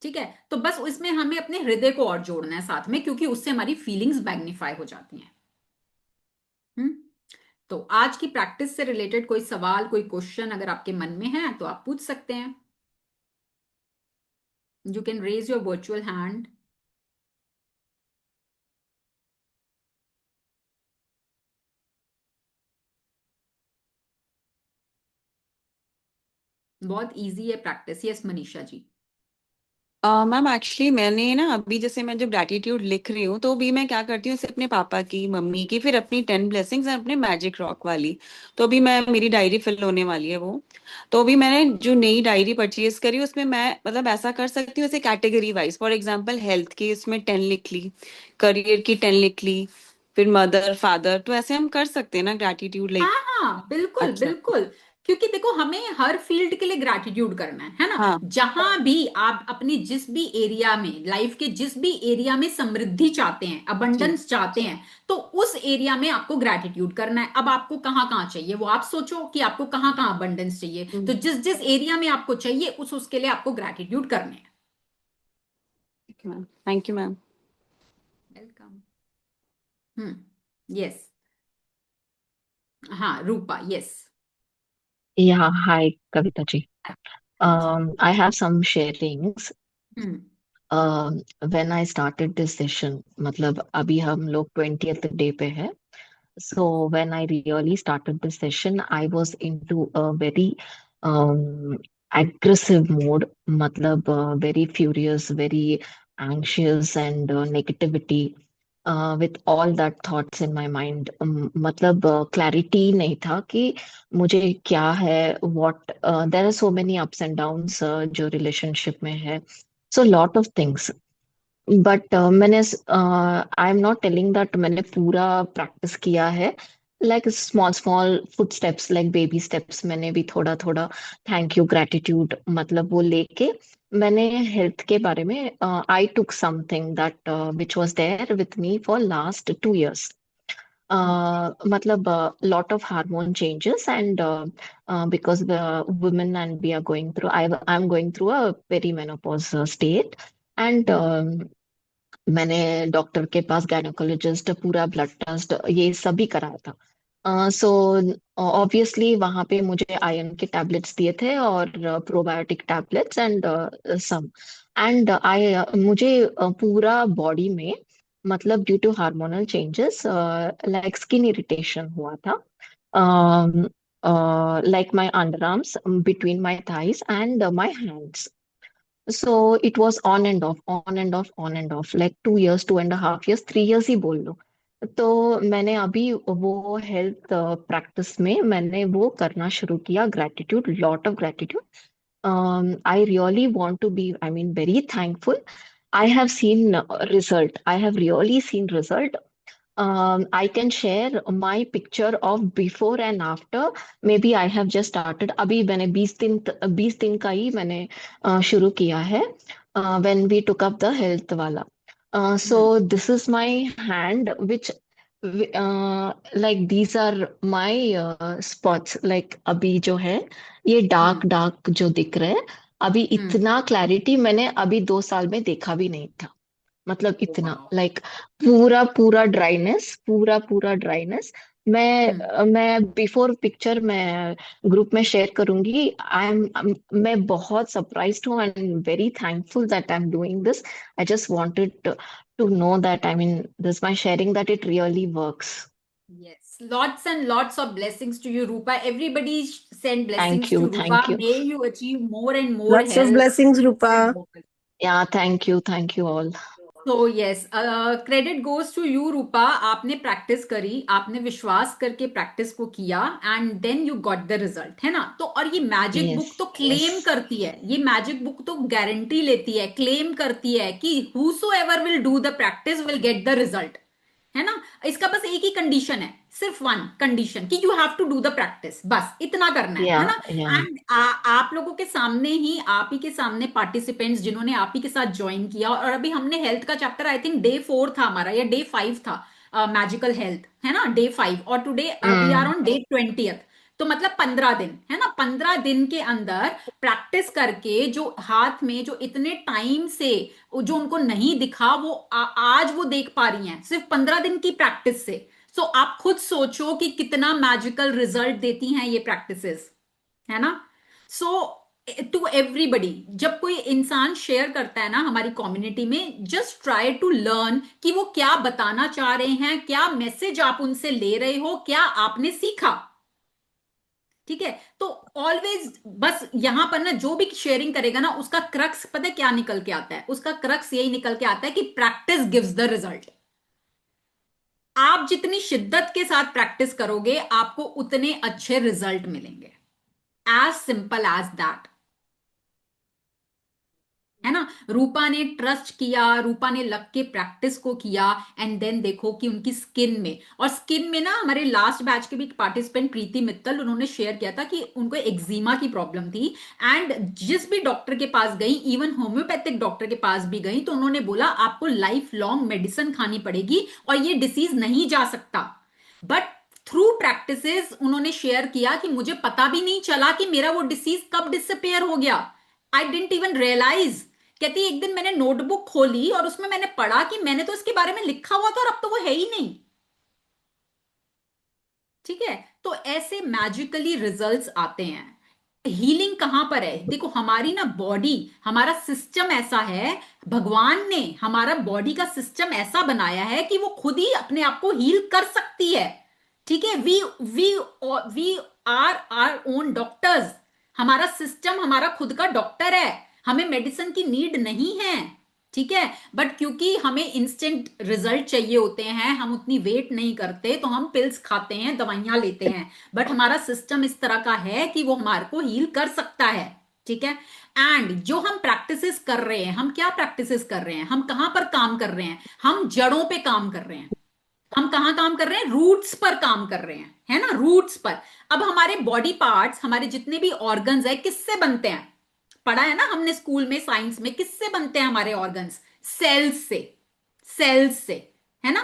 ठीक है। तो बस इसमें हमें अपने हृदय को और जोड़ना है साथ में, क्योंकि उससे हमारी फीलिंग्स मैग्नीफाई हो जाती हैं। हम्म। तो आज की प्रैक्टिस से रिलेटेड कोई सवाल, कोई क्वेश्चन अगर आपके मन में है तो आप पूछ सकते हैं। You can raise your virtual hand. बहुत इजी है practice. Yes Manisha ji. Ma'am actually मैंने ना अभी जैसे मैं जब ग्रैटिट्यूड लिख रही हूँ तो अभी मैं क्या करती हूँ, जैसे अपने पापा की, मम्मी की, फिर अपनी 10 ब्लेसिंग्स और अपने मैजिक रॉक वाली। तो अभी मैं मेरी डायरी फिल होने वाली है वो। तो अभी मैंने जो नई डायरी परचेज करी उसमें मैं मतलब ऐसा कर सकती हूँ, जैसे category wise, for example health की उसमें 10 लिख ली, करियर की 10 लिख ली, फिर मदर फादर। तो ऐसे हम कर सकते हैं ना ग्रैटिट्यूड लाइक। हाँ हाँ बिल्कुल अच्छा। बिल्कुल। क्योंकि देखो हमें हर फील्ड के लिए ग्रैटिट्यूड करना है ना। हाँ। जहां भी आप अपनी जिस भी एरिया में, लाइफ के जिस भी एरिया में समृद्धि चाहते हैं, जी। अबंडेंस चाहते हैं, तो उस एरिया में आपको ग्रैटिट्यूड करना है। अब आपको कहाँ कहाँ चाहिए वो आप सोचो कि आपको कहाँ कहाँ अबंडेंस चाहिए, तो हम्म। जिस जिस एरिया में आपको चाहिए उसके लिए आपको ग्रैटिट्यूड करने हैं। ठीक है ma'am, thank you ma'am. Welcome. Yes. हाँ रूपा yes. Yeah, hi, Kavita ji. हाँ जी। I have some sharings. Hmm When I started this session, मतलब अभी हम लोग 20th डे पे है. So when I really started this session, I was into a very um, aggressive mode, मतलब very furious, very anxious and negativity. With all that thoughts in my mind, मतलब clarity नहीं था कि मुझे क्या है, what there are so many ups and downs जो relationship में है, so lot of things. But मैंने I am not telling that मैंने पूरा प्रैक्टिस किया है, like small small foot steps, like baby steps, मैंने भी थोड़ा थोड़ा थैंक यू ग्रेटिट्यूड मतलब वो लेके मैंने हेल्थ के बारे में I took something that which was there with me for last 2 years. मतलब lot of hormone changes and because the women and we are going through I'm going through a perimenopause state and मैंने doctor के पास, gynaecologist, पूरा blood test ये सभी कराया था। So obviously वहां पे मुझे आयरन के टैबलेट्स दिए थे और probiotic tablets and some and I मुझे पूरा बॉडी में मतलब due to hormonal changes like skin irritation हुआ था, like my underarms, between my thighs and my hands. So it was on and off, on and off, on and off, like 2 years, 2.5 years, 3 years ही बोल लो। तो मैंने अभी वो health practice में मैंने वो करना शुरू किया, gratitude, lot of gratitude. I really want to be, I mean, very thankful. I have seen result. I have really seen result. I can share my picture of before and after. Maybe I have just started. अभी मैंने 20 दिन का ही मैंने शुरू किया है. When we took up the health वाला. So this is my hand, which like these are my spots. Like अभी जो है ये डार्क डार्क जो दिख रहे हैं, अभी इतना क्लैरिटी मैंने अभी 2 साल में देखा भी नहीं था. मतलब इतना वाओ। लाइक पूरा पूरा ड्राइनेस, पूरा पूरा ड्राइनेस. मैं बिफोर पिक्चर मैं ग्रुप में शेयर करूंगी. मैं बहुत सरप्राइज्ड हूँ and very thankful that I am doing this. I just wanted to know that, I mean this my sharing, that it really works. Yes, lots and lots of blessings to you, Rupa. Everybody send thank blessings you, to Rupa. Thank you. May you achieve more and more Lots of health. blessings, And Rupa. more. या thank you all. So yes, credit goes to you, Rupa. आपने practice करी, आपने विश्वास करके practice को किया and then you got the result, है ना। तो और ये मैजिक यस. बुक तो क्लेम करती है, ये मैजिक बुक तो गारंटी लेती है, क्लेम करती है कि whosoever will do the practice will get the result, है ना। इसका बस एक ही कंडीशन है, सिर्फ वन कंडीशन, कि you have to do the practice, बस इतना करना या है ना। या एंड आप लोगों के सामने ही, आप ही के सामने पार्टिसिपेंट्स जिन्होंने आप ही के साथ ज्वाइन किया, और अभी हमने हेल्थ का चैप्टर, आई थिंक डे 4 था हमारा या डे 5 था, मैजिकल हेल्थ, है ना, डे 5, और today we are on day 20th। तो मतलब 15 दिन, है ना। 15 दिन के अंदर प्रैक्टिस करके जो हाथ में जो इतने टाइम से जो उनको नहीं दिखा, वो आज वो देख पा रही हैं सिर्फ 15 दिन की प्रैक्टिस से। सो आप खुद सोचो कि कितना मैजिकल रिजल्ट देती हैं ये प्रैक्टिसेस, है ना। सो टू एवरीबडी, जब कोई इंसान शेयर करता है ना हमारी कम्युनिटी में, जस्ट ट्राई टू लर्न कि वो क्या बताना चाह रहे हैं, क्या मैसेज आप उनसे ले रहे हो, क्या आपने सीखा। ठीक है, तो ऑलवेज बस यहां पर ना जो भी शेयरिंग करेगा ना, उसका क्रक्स पता है क्या निकल के आता है? उसका क्रक्स यही निकल के आता है कि प्रैक्टिस गिव्स द रिजल्ट। आप जितनी शिद्दत के साथ प्रैक्टिस करोगे, आपको उतने अच्छे रिजल्ट मिलेंगे। एज सिंपल एज दैट, है ना। रूपा ने ट्रस्ट किया, रूपा ने लग के प्रैक्टिस को किया, एंड देन देखो कि उनकी स्किन में, और स्किन में ना हमारे लास्ट बैच के भी पार्टिसिपेंट प्रीति मित्तल, उन्होंने शेयर किया था कि उनको एक्जिमा की प्रॉब्लम थी, एंड जिस भी डॉक्टर के पास गई, इवन होम्योपैथिक डॉक्टर के पास भी गई, तो उन्होंने बोला आपको लाइफ लॉन्ग मेडिसिन खानी पड़ेगी और ये डिसीज नहीं जा सकता। बट थ्रू प्रैक्टिसेस उन्होंने शेयर किया कि मुझे पता भी नहीं चला कि मेरा वो डिसीज कब डिसअपेयर हो गया। I didn't even realise. कहती एक दिन मैंने नोटबुक खोली और उसमें मैंने पढ़ा कि मैंने तो इसके बारे में लिखा हुआ था और अब तो वो है ही नहीं। ठीक है, तो ऐसे मैजिकली रिजल्ट्स आते हैं। हीलिंग कहां पर है? देखो हमारी ना बॉडी, हमारा सिस्टम ऐसा है, भगवान ने हमारा बॉडी का सिस्टम ऐसा बनाया है कि वो खुद ही अपने आप को हील कर सकती है। ठीक है, we are our own doctors. हमारा सिस्टम हमारा खुद का डॉक्टर है, हमें मेडिसिन की नीड नहीं है। ठीक है, बट क्योंकि हमें इंस्टेंट रिजल्ट चाहिए होते हैं, हम उतनी वेट नहीं करते, तो हम पिल्स खाते हैं, दवाइयां लेते हैं। बट हमारा सिस्टम इस तरह का है कि वो हमारे को हील कर सकता है। ठीक है, एंड जो हम प्रैक्टिसेस कर रहे हैं, हम क्या प्रैक्टिसेस कर रहे हैं, हम कहां पर काम कर रहे हैं? हम जड़ों पे काम कर रहे हैं। हम कहां काम कर रहे हैं? रूट्स पर काम कर रहे हैं, है ना, रूट्स पर। अब हमारे बॉडी पार्ट्स, हमारे जितने भी ऑर्गन्स है, किससे बनते हैं? पढ़ा है ना हमने स्कूल में, साइंस में, किससे बनते हैं हमारे ऑर्गन्स? सेल्स से। सेल्स से, है ना,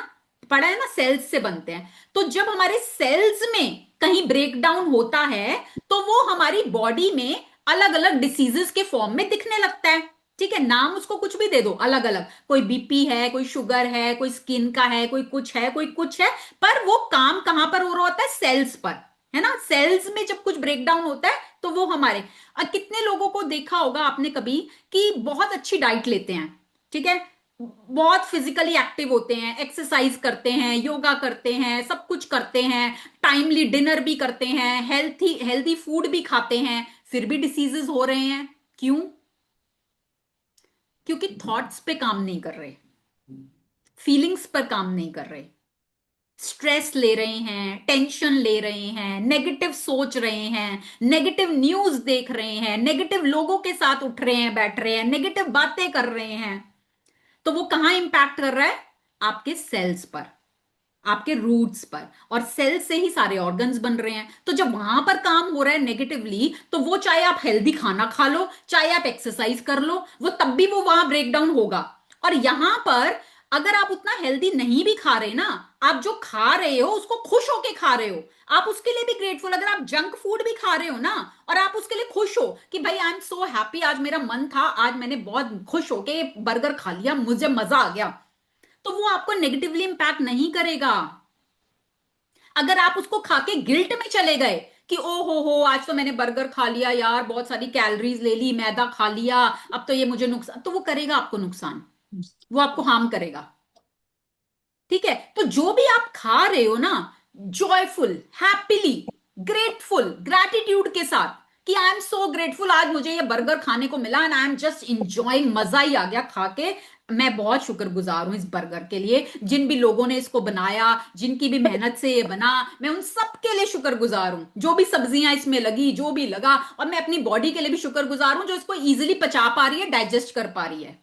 पढ़ा है ना, सेल्स से बनते हैं। तो जब हमारे सेल्स में कहीं ब्रेकडाउन होता है, तो वो हमारी बॉडी में अलग अलग डिसीजेस के फॉर्म में दिखने लगता है। ठीक है, नाम उसको कुछ भी दे दो अलग अलग, कोई बीपी है, कोई शुगर है, कोई स्किन का है, कोई कुछ है, कोई कुछ है, पर वो काम कहां पर हो रहा होता है? सेल्स पर, है ना। सेल्स में जब कुछ ब्रेकडाउन होता है तो वो हमारे, कितने लोगों को देखा होगा आपने कभी कि बहुत अच्छी डाइट लेते हैं, ठीक है, बहुत फिजिकली एक्टिव होते हैं, एक्सरसाइज करते हैं, योगा करते हैं, सब कुछ करते हैं, टाइमली डिनर भी करते हैं, हेल्थी हेल्थी फूड भी खाते हैं, फिर भी डिसीजेस हो रहे हैं। क्यों? क्योंकि थॉट्स पे काम नहीं कर रहे, फीलिंग्स पर काम नहीं कर रहे, स्ट्रेस ले रहे हैं, टेंशन ले रहे हैं, नेगेटिव सोच रहे हैं, नेगेटिव न्यूज देख रहे हैं, नेगेटिव लोगों के साथ उठ रहे हैं, बैठ रहे हैं, नेगेटिव बातें कर रहे हैं। तो वो कहां इंपैक्ट कर रहा है? आपके सेल्स पर, आपके रूट्स पर, और सेल से ही सारे ऑर्गन्स बन रहे हैं। तो जब वहां पर काम हो रहा है नेगेटिवली, तो वो चाहे आप हेल्दी खाना खा लो, चाहे आप एक्सरसाइज कर लो, वो तब भी वो वहां ब्रेकडाउन होगा। और यहां पर अगर आप उतना हेल्दी नहीं भी खा रहे ना, आप जो खा रहे हो उसको खुश होके खा रहे हो, आप उसके लिए भी ग्रेटफुल। अगर आप जंक फूड भी खा रहे हो ना, और आप उसके लिए खुश हो कि भाई आई एम सो हैप्पी, आज मेरा मन था, आज मैंने बहुत खुश होके बर्गर खा लिया, मुझे मजा आ गया, तो वो आपको नेगेटिवली इंपैक्ट नहीं करेगा। अगर आप उसको खा के गिल्ट में चले गए कि ओ हो आज तो मैंने बर्गर खा लिया यार, बहुत सारी कैलोरीज ले ली, मैदा खा लिया, अब तो ये मुझे नुकसान, तो वो करेगा आपको नुकसान, वो आपको हार्म करेगा। ठीक है, तो जो भी आप खा रहे हो ना, जॉयफुल, हैप्पीली, ग्रेटफुल, ग्रैटिट्यूड के साथ कि आई एम सो ग्रेटफुल, आज मुझे ये बर्गर खाने को मिला and I am just enjoying, मजा ही आ गया खा के, मैं बहुत शुक्रगुजार हूं इस बर्गर के लिए, जिन भी लोगों ने इसको बनाया, जिनकी भी मेहनत से ये बना, मैं उन सब के लिए शुक्रगुजार हूं, जो भी सब्जियां इसमें लगी, जो भी लगा, और मैं अपनी बॉडी के लिए भी शुक्रगुजार हूं जो इसको इजीली पचा पा रही है, डाइजेस्ट कर पा रही है,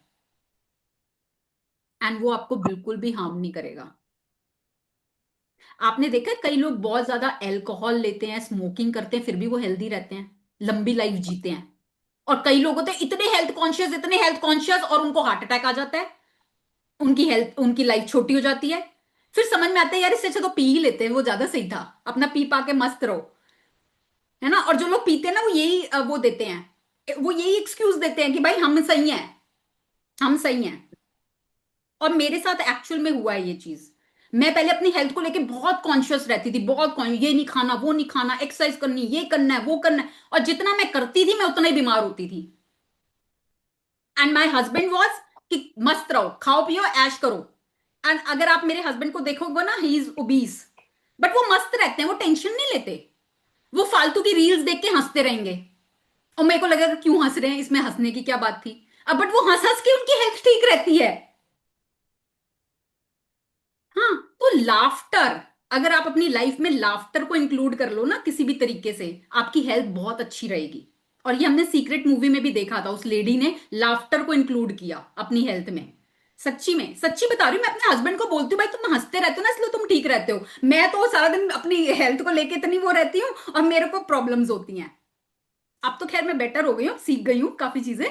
एंड वो आपको बिल्कुल भी हार्म नहीं करेगा। आपने देखा है कई लोग बहुत ज्यादा अल्कोहल लेते हैं, स्मोकिंग करते हैं, फिर भी वो हेल्दी रहते हैं, लंबी लाइफ जीते हैं। और कई लोग होते हैं इतने हेल्थ कॉन्शियस, इतने हेल्थ कॉन्शियस, और उनको हार्ट अटैक आ जाता है, उनकी लाइफ छोटी हो जाती है। फिर समझ में आता है यार इससे अच्छा तो पी ही लेते हैं, वो ज्यादा सही था, अपना पी पा के मस्त रहो, है ना। और जो लोग पीते हैं ना, वो यही वो देते हैं, वो यही एक्सक्यूज देते हैं कि भाई हम सही हैं, हम सही हैं। और मेरे साथ एक्चुअल में हुआ है ये चीज। मैं पहले अपनी हेल्थ को लेके बहुत कॉन्शियस रहती थी, बहुत ये नहीं खाना, वो नहीं खाना, एक्सरसाइज करनी, ये करना है, वो करना है, और जितना मैं करती थी मैं उतना ही बीमार होती थी। एंड माई हस्बैंड वॉज कि मस्त रहो, खाओ पियो, ऐश करो। एंड अगर आप मेरे हस्बैंड को देखोगे ना, ही इज ओबीस, बट वो मस्त रहते हैं, वो टेंशन नहीं लेते। वो फालतू की रील्स देख के हंसते रहेंगे, और मेरे को लगेगा क्यों हंस रहे हैं, इसमें हंसने की क्या बात थी। अब बट वो हंस हंस के उनकी हेल्थ ठीक रहती है। हाँ, तो लाफ्टर, अगर आप अपनी लाइफ में लाफ्टर को इंक्लूड कर लो ना किसी भी तरीके से, आपकी हेल्थ बहुत अच्छी रहेगी। और ये हमने सीक्रेट मूवी में भी देखा था, उस लेडी ने लाफ्टर को इंक्लूड किया अपनी हेल्थ में। सच्ची में, सच्ची बता रही हूँ, मैं अपने हस्बैंड को बोलती हूँ भाई तुम हंसते रहते हो ना इसलिए तुम ठीक रहते हो, मैं तो सारा दिन अपनी हेल्थ को लेके इतनी वो रहती हूँ और मेरे को प्रॉब्लम्स होती हैं। अब तो खैर मैं बेटर हो गई हूँ, सीख गई हूँ काफी चीजें।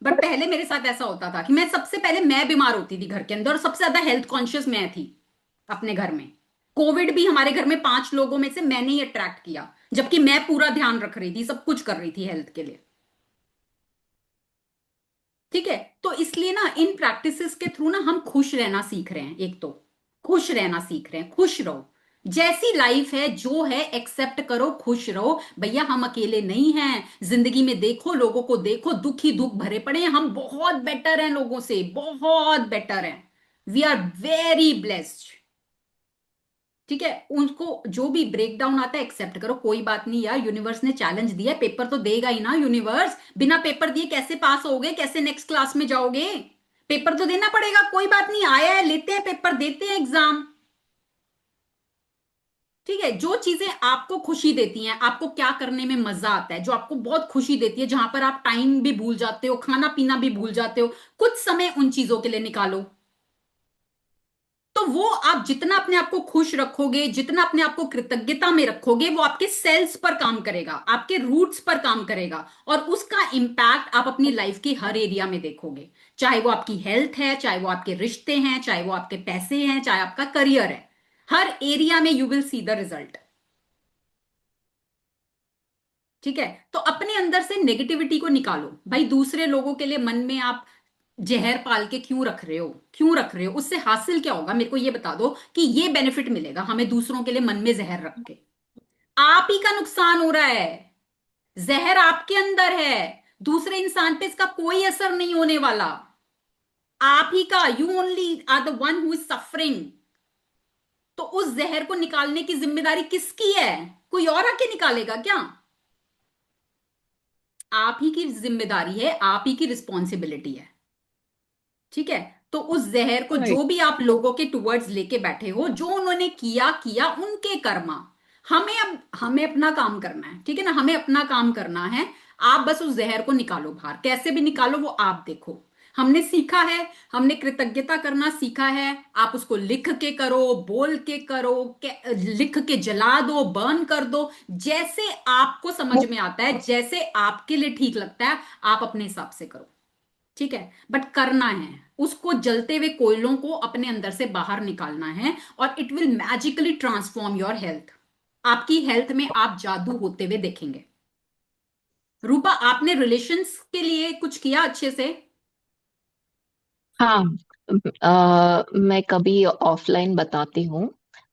बट पहले मेरे साथ ऐसा होता था कि मैं सबसे पहले मैं बीमार होती थी घर के अंदर, और सबसे ज्यादा हेल्थ कॉन्शियस मैं थी अपने घर में। कोविड भी हमारे घर में 5 लोगों में से मैंने ही अट्रैक्ट किया, जबकि मैं पूरा ध्यान रख रही थी, सब कुछ कर रही थी हेल्थ के लिए। ठीक है, तो इसलिए ना इन प्रैक्टिसेस के थ्रू ना हम खुश रहना सीख रहे हैं। एक तो खुश रहना सीख रहे हैं, खुश रहो, जैसी लाइफ है जो है एक्सेप्ट करो, खुश रहो भैया, हम अकेले नहीं हैं जिंदगी में। देखो लोगों को, देखो दुख ही दुख भरे पड़े हैं, हम बहुत बेटर हैं लोगों से, बहुत बेटर हैं। We are very blessed. ठीक है, उनको जो भी ब्रेक डाउन आता है एक्सेप्ट करो, कोई बात नहीं यार, यूनिवर्स ने चैलेंज दिया है, पेपर तो देगा ही ना यूनिवर्स। बिना पेपर दिए कैसे पास होगे, कैसे नेक्स्ट क्लास में जाओगे, पेपर तो देना पड़ेगा। कोई बात नहीं, आया है, लेते हैं पेपर, देते हैं एग्जाम। ठीक है, जो चीजें आपको खुशी देती हैं, आपको क्या करने में मजा आता है, जो आपको बहुत खुशी देती है, जहां पर आप टाइम भी भूल जाते हो, खाना पीना भी भूल जाते हो, कुछ समय उन चीजों के लिए निकालो। तो वो आप जितना अपने आप को खुश रखोगे, जितना अपने आप को कृतज्ञता में रखोगे, वो आपके सेल्स पर काम करेगा, आपके रूट्स पर काम करेगा, और उसका इंपैक्ट आप अपनी लाइफ के हर एरिया में देखोगे। चाहे वो आपकी हेल्थ है, चाहे वो आपके रिश्ते हैं, चाहे वो आपके पैसे हैं, चाहे आपका करियर है, हर एरिया में you will see the result. ठीक है, तो अपने अंदर से नेगेटिविटी को निकालो भाई। दूसरे लोगों के लिए मन में आप जहर पाल के क्यों रख रहे हो, क्यों रख रहे हो? उससे हासिल क्या होगा, मेरे को ये बता दो कि ये बेनिफिट मिलेगा हमें दूसरों के लिए मन में जहर रख के। आप ही का नुकसान हो रहा है, जहर आपके अंदर है, दूसरे इंसान पे इसका कोई असर नहीं होने वाला। आप ही का, you only are the one who is suffering. तो उस जहर को निकालने की जिम्मेदारी किसकी है? कोई और आके निकालेगा क्या? आप ही की जिम्मेदारी है, आप ही की रिस्पॉन्सिबिलिटी है। ठीक है, तो उस जहर को राइट। जो भी आप लोगों के टुवर्ड्स लेके बैठे हो, जो उन्होंने किया किया, उनके कर्मा। हमें अब हमें अपना काम करना है, ठीक है ना, हमें अपना काम करना है। आप बस उस जहर को निकालो बाहर, कैसे भी निकालो वो आप देखो। हमने सीखा है, हमने कृतज्ञता करना सीखा है, आप उसको लिख के करो, बोल के करो, लिख के जला दो, बर्न कर दो, जैसे आपको समझ में आता है, जैसे आपके लिए ठीक लगता है, आप अपने हिसाब से करो। ठीक है, बट करना है, उसको जलते हुए कोयलों को अपने अंदर से बाहर निकालना है, और it will magically transform your health. आपकी हेल्थ में आप जादू होते हुए देखेंगे। रूपा, आपने रिलेशंस के लिए कुछ किया अच्छे से? हाँ, मैं कभी ऑफलाइन बताती हूँ।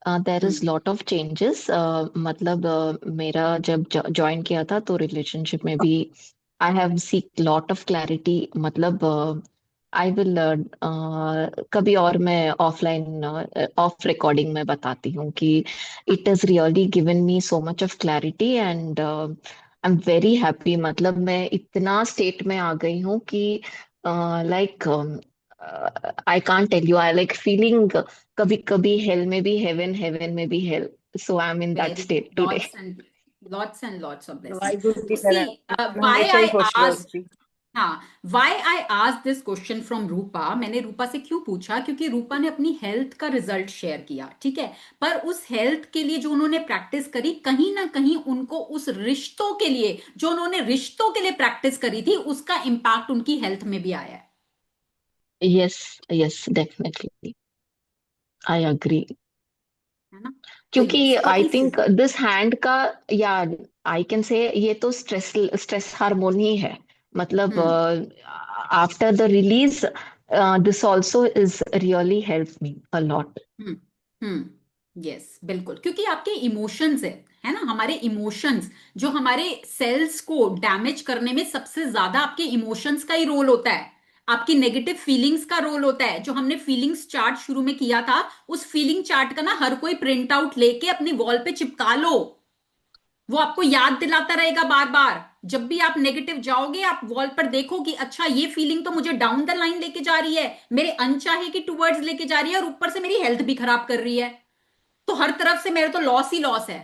There is hmm. Lot of changes. मतलब मेरा जब ज्वाइन किया था तो रिलेशनशिप में भी I have seek lot of clarity. मतलब आई विल कभी और मैं ऑफलाइन ऑफ रिकॉर्डिंग में बताती हूँ कि it is really given me so much of clarity and I am very happy. मतलब मैं इतना स्टेट में आ गई हूँ कि like I can't tell you, I like feeling कभी कभी हेल में भी हेवन, हेवन में भी hell. So I am in that very state good, today. And lots of blessings. Waheguru की सी, तरह व्हाई हमेशा ही आई खुश रहो आज जी। हाँ, वाई आई आज दिस क्वेश्चन फ्रॉम रूपा, मैंने रूपा से क्यों पूछा, क्योंकि रूपा ने अपनी हेल्थ का रिजल्ट शेयर किया, ठीक है, पर उस हेल्थ के लिए जो उन्होंने प्रैक्टिस करी, कहीं ना कहीं उनको उस रिश्तों के लिए, जो उन्होंने रिश्तों के लिए प्रैक्टिस करी थी, उसका इंपैक्ट उनकी हेल्थ में भी आया है। Yes, yes, definitely, I agree. है ना? तो क्योंकि यस, तो आई इस थिंक दिस हैंड का, या आई कैन से ये तो स्ट्रेस स्ट्रेस हार्मोन ही है। मतलब hmm after the release this also is really help me a lot. Hmm yes, बिल्कुल, क्योंकि आपके इमोशंस है ना, हमारे इमोशंस, जो हमारे सेल्स को डैमेज करने में सबसे ज्यादा आपके इमोशंस का ही रोल होता है। आपकी नेगेटिव फीलिंग्स का रोल होता है। जो हमने फीलिंग्स चार्ट शुरू में किया था, उस फीलिंग चार्ट का ना हर कोई प्रिंट आउट लेके अपनी वॉल पे चिपका लो। वो आपको याद दिलाता रहेगा बार बार। जब भी आप नेगेटिव जाओगे, आप वॉल पर देखो कि अच्छा ये फीलिंग तो मुझे डाउन द लाइन लेके जा रही है, मेरे अनचाहे की टूवर्ड्स लेके जा रही है, और ऊपर से मेरी हेल्थ भी खराब कर रही है। तो हर तरफ से मेरे तो लॉस ही लॉस है।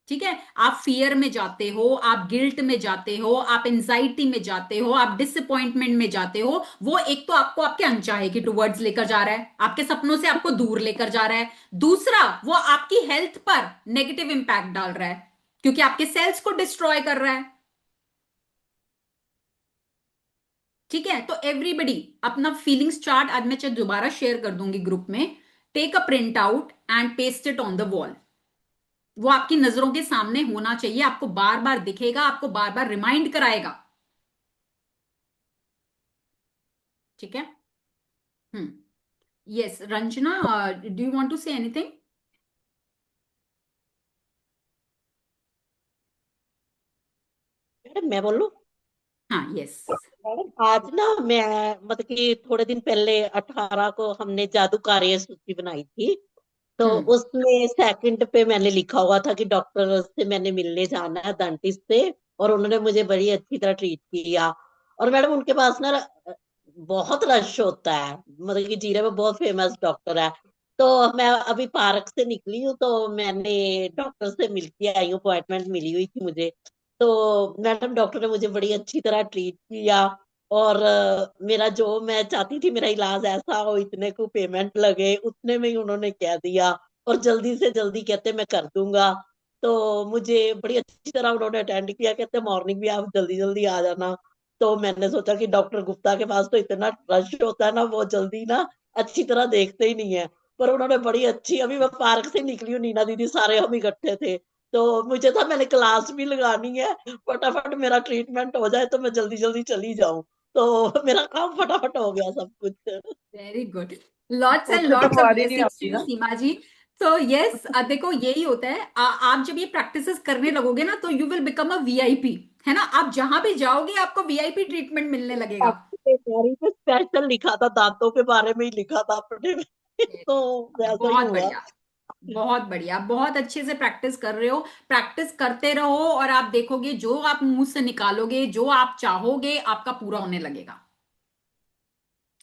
ठीक है, आप फियर में जाते हो, आप गिल्ट में जाते हो, आप एंजाइटी में जाते हो, आप डिसअपॉइंटमेंट में जाते हो। वो एक तो आपको आपके अनचाहे की टूवर्ड्स लेकर जा रहा है, आपके सपनों से आपको दूर लेकर जा रहा है। दूसरा, वो आपकी हेल्थ पर नेगेटिव इंपैक्ट डाल रहा है, क्योंकि आपके सेल्स को डिस्ट्रॉय कर रहा है। ठीक है, तो एवरीबडी अपना फीलिंग्स चार्ट आज मैं चाहे दोबारा शेयर कर दूंगी ग्रुप में। Take a print out and paste it on the wall. वो आपकी नजरों के सामने होना चाहिए, आपको बार बार दिखेगा, आपको बार बार रिमाइंड कराएगा। ठीक है। Yes Ranjana, do you want to say anything? Madam मैं बोलूं? हाँ यस। मैडम आज ना मैं मतलब कि थोड़े दिन पहले 18 को हमने जादू कार्य सूची बनाई थी, तो हम्म। उसमें सेकंड पे मैंने लिखा हुआ था कि डॉक्टर से मैंने मिलने जाना है, डेंटिस्ट से। और उन्होंने मुझे बड़ी अच्छी तरह ट्रीट किया। और मैडम उनके पास ना बहुत रश होता है, मतलब कि जीरे में बहुत फेमस डॉक्टर है। तो मैं अभी पार्क से निकली हूँ, तो मैंने डॉक्टर से मिलके आई हूँ, अपॉइंटमेंट मिली हुई थी मुझे। तो मैडम डॉक्टर ने मुझे बड़ी अच्छी तरह ट्रीट किया। और मेरा जो मैं चाहती थी मेरा इलाज ऐसा हो, इतने को पेमेंट लगे, उतने में ही उन्होंने कह दिया। और जल्दी से जल्दी कहते मैं कर दूंगा। तो मुझे बड़ी अच्छी तरह उन्होंने अटेंड किया, कहते मॉर्निंग भी आप जल्दी जल्दी आ जाना। तो मैंने सोचा कि डॉक्टर गुप्ता के पास तो इतना रश होता है ना, वो जल्दी ना अच्छी तरह देखते ही नहीं है। पर उन्होंने बड़ी अच्छी, अभी मैं पार्क से निकली हूँ, नीना दीदी सारे हम इकट्ठे थे। तो मुझे था मैंने क्लास भी लगानी है, फटाफट मेरा ट्रीटमेंट हो जाए तो मैं जल्दी जल्दी चली जाऊं। तो मेरा काम फटाफट हो गया सब कुछ। Very good. लॉट्स एंड ਉੱਥੇ ਤਾਂ लॉट्स ऑफ ਆਵਾਜ਼ ਹੀ नहीं ब्लेसिंग्स टू आती यू ना। सीमा जी। तो यस, देखो यही होता है, आप जब ये प्रैक्टिसेस करने लगोगे ना, तो you will become a VIP. है ना, आप जहां भी जाओगे आपको वीआईपी ट्रीटमेंट मिलने लगेगा। स्पेशल लिखा था, दांतों के बारे में ही लिखा था अपने में। तो वैसा ही बहुत हुआ। बढ़िया, बहुत बढ़िया, बहुत अच्छे से प्रैक्टिस कर रहे हो। प्रैक्टिस करते रहो और आप देखोगे जो आप मुंह से निकालोगे, जो आप चाहोगे, आपका पूरा होने लगेगा।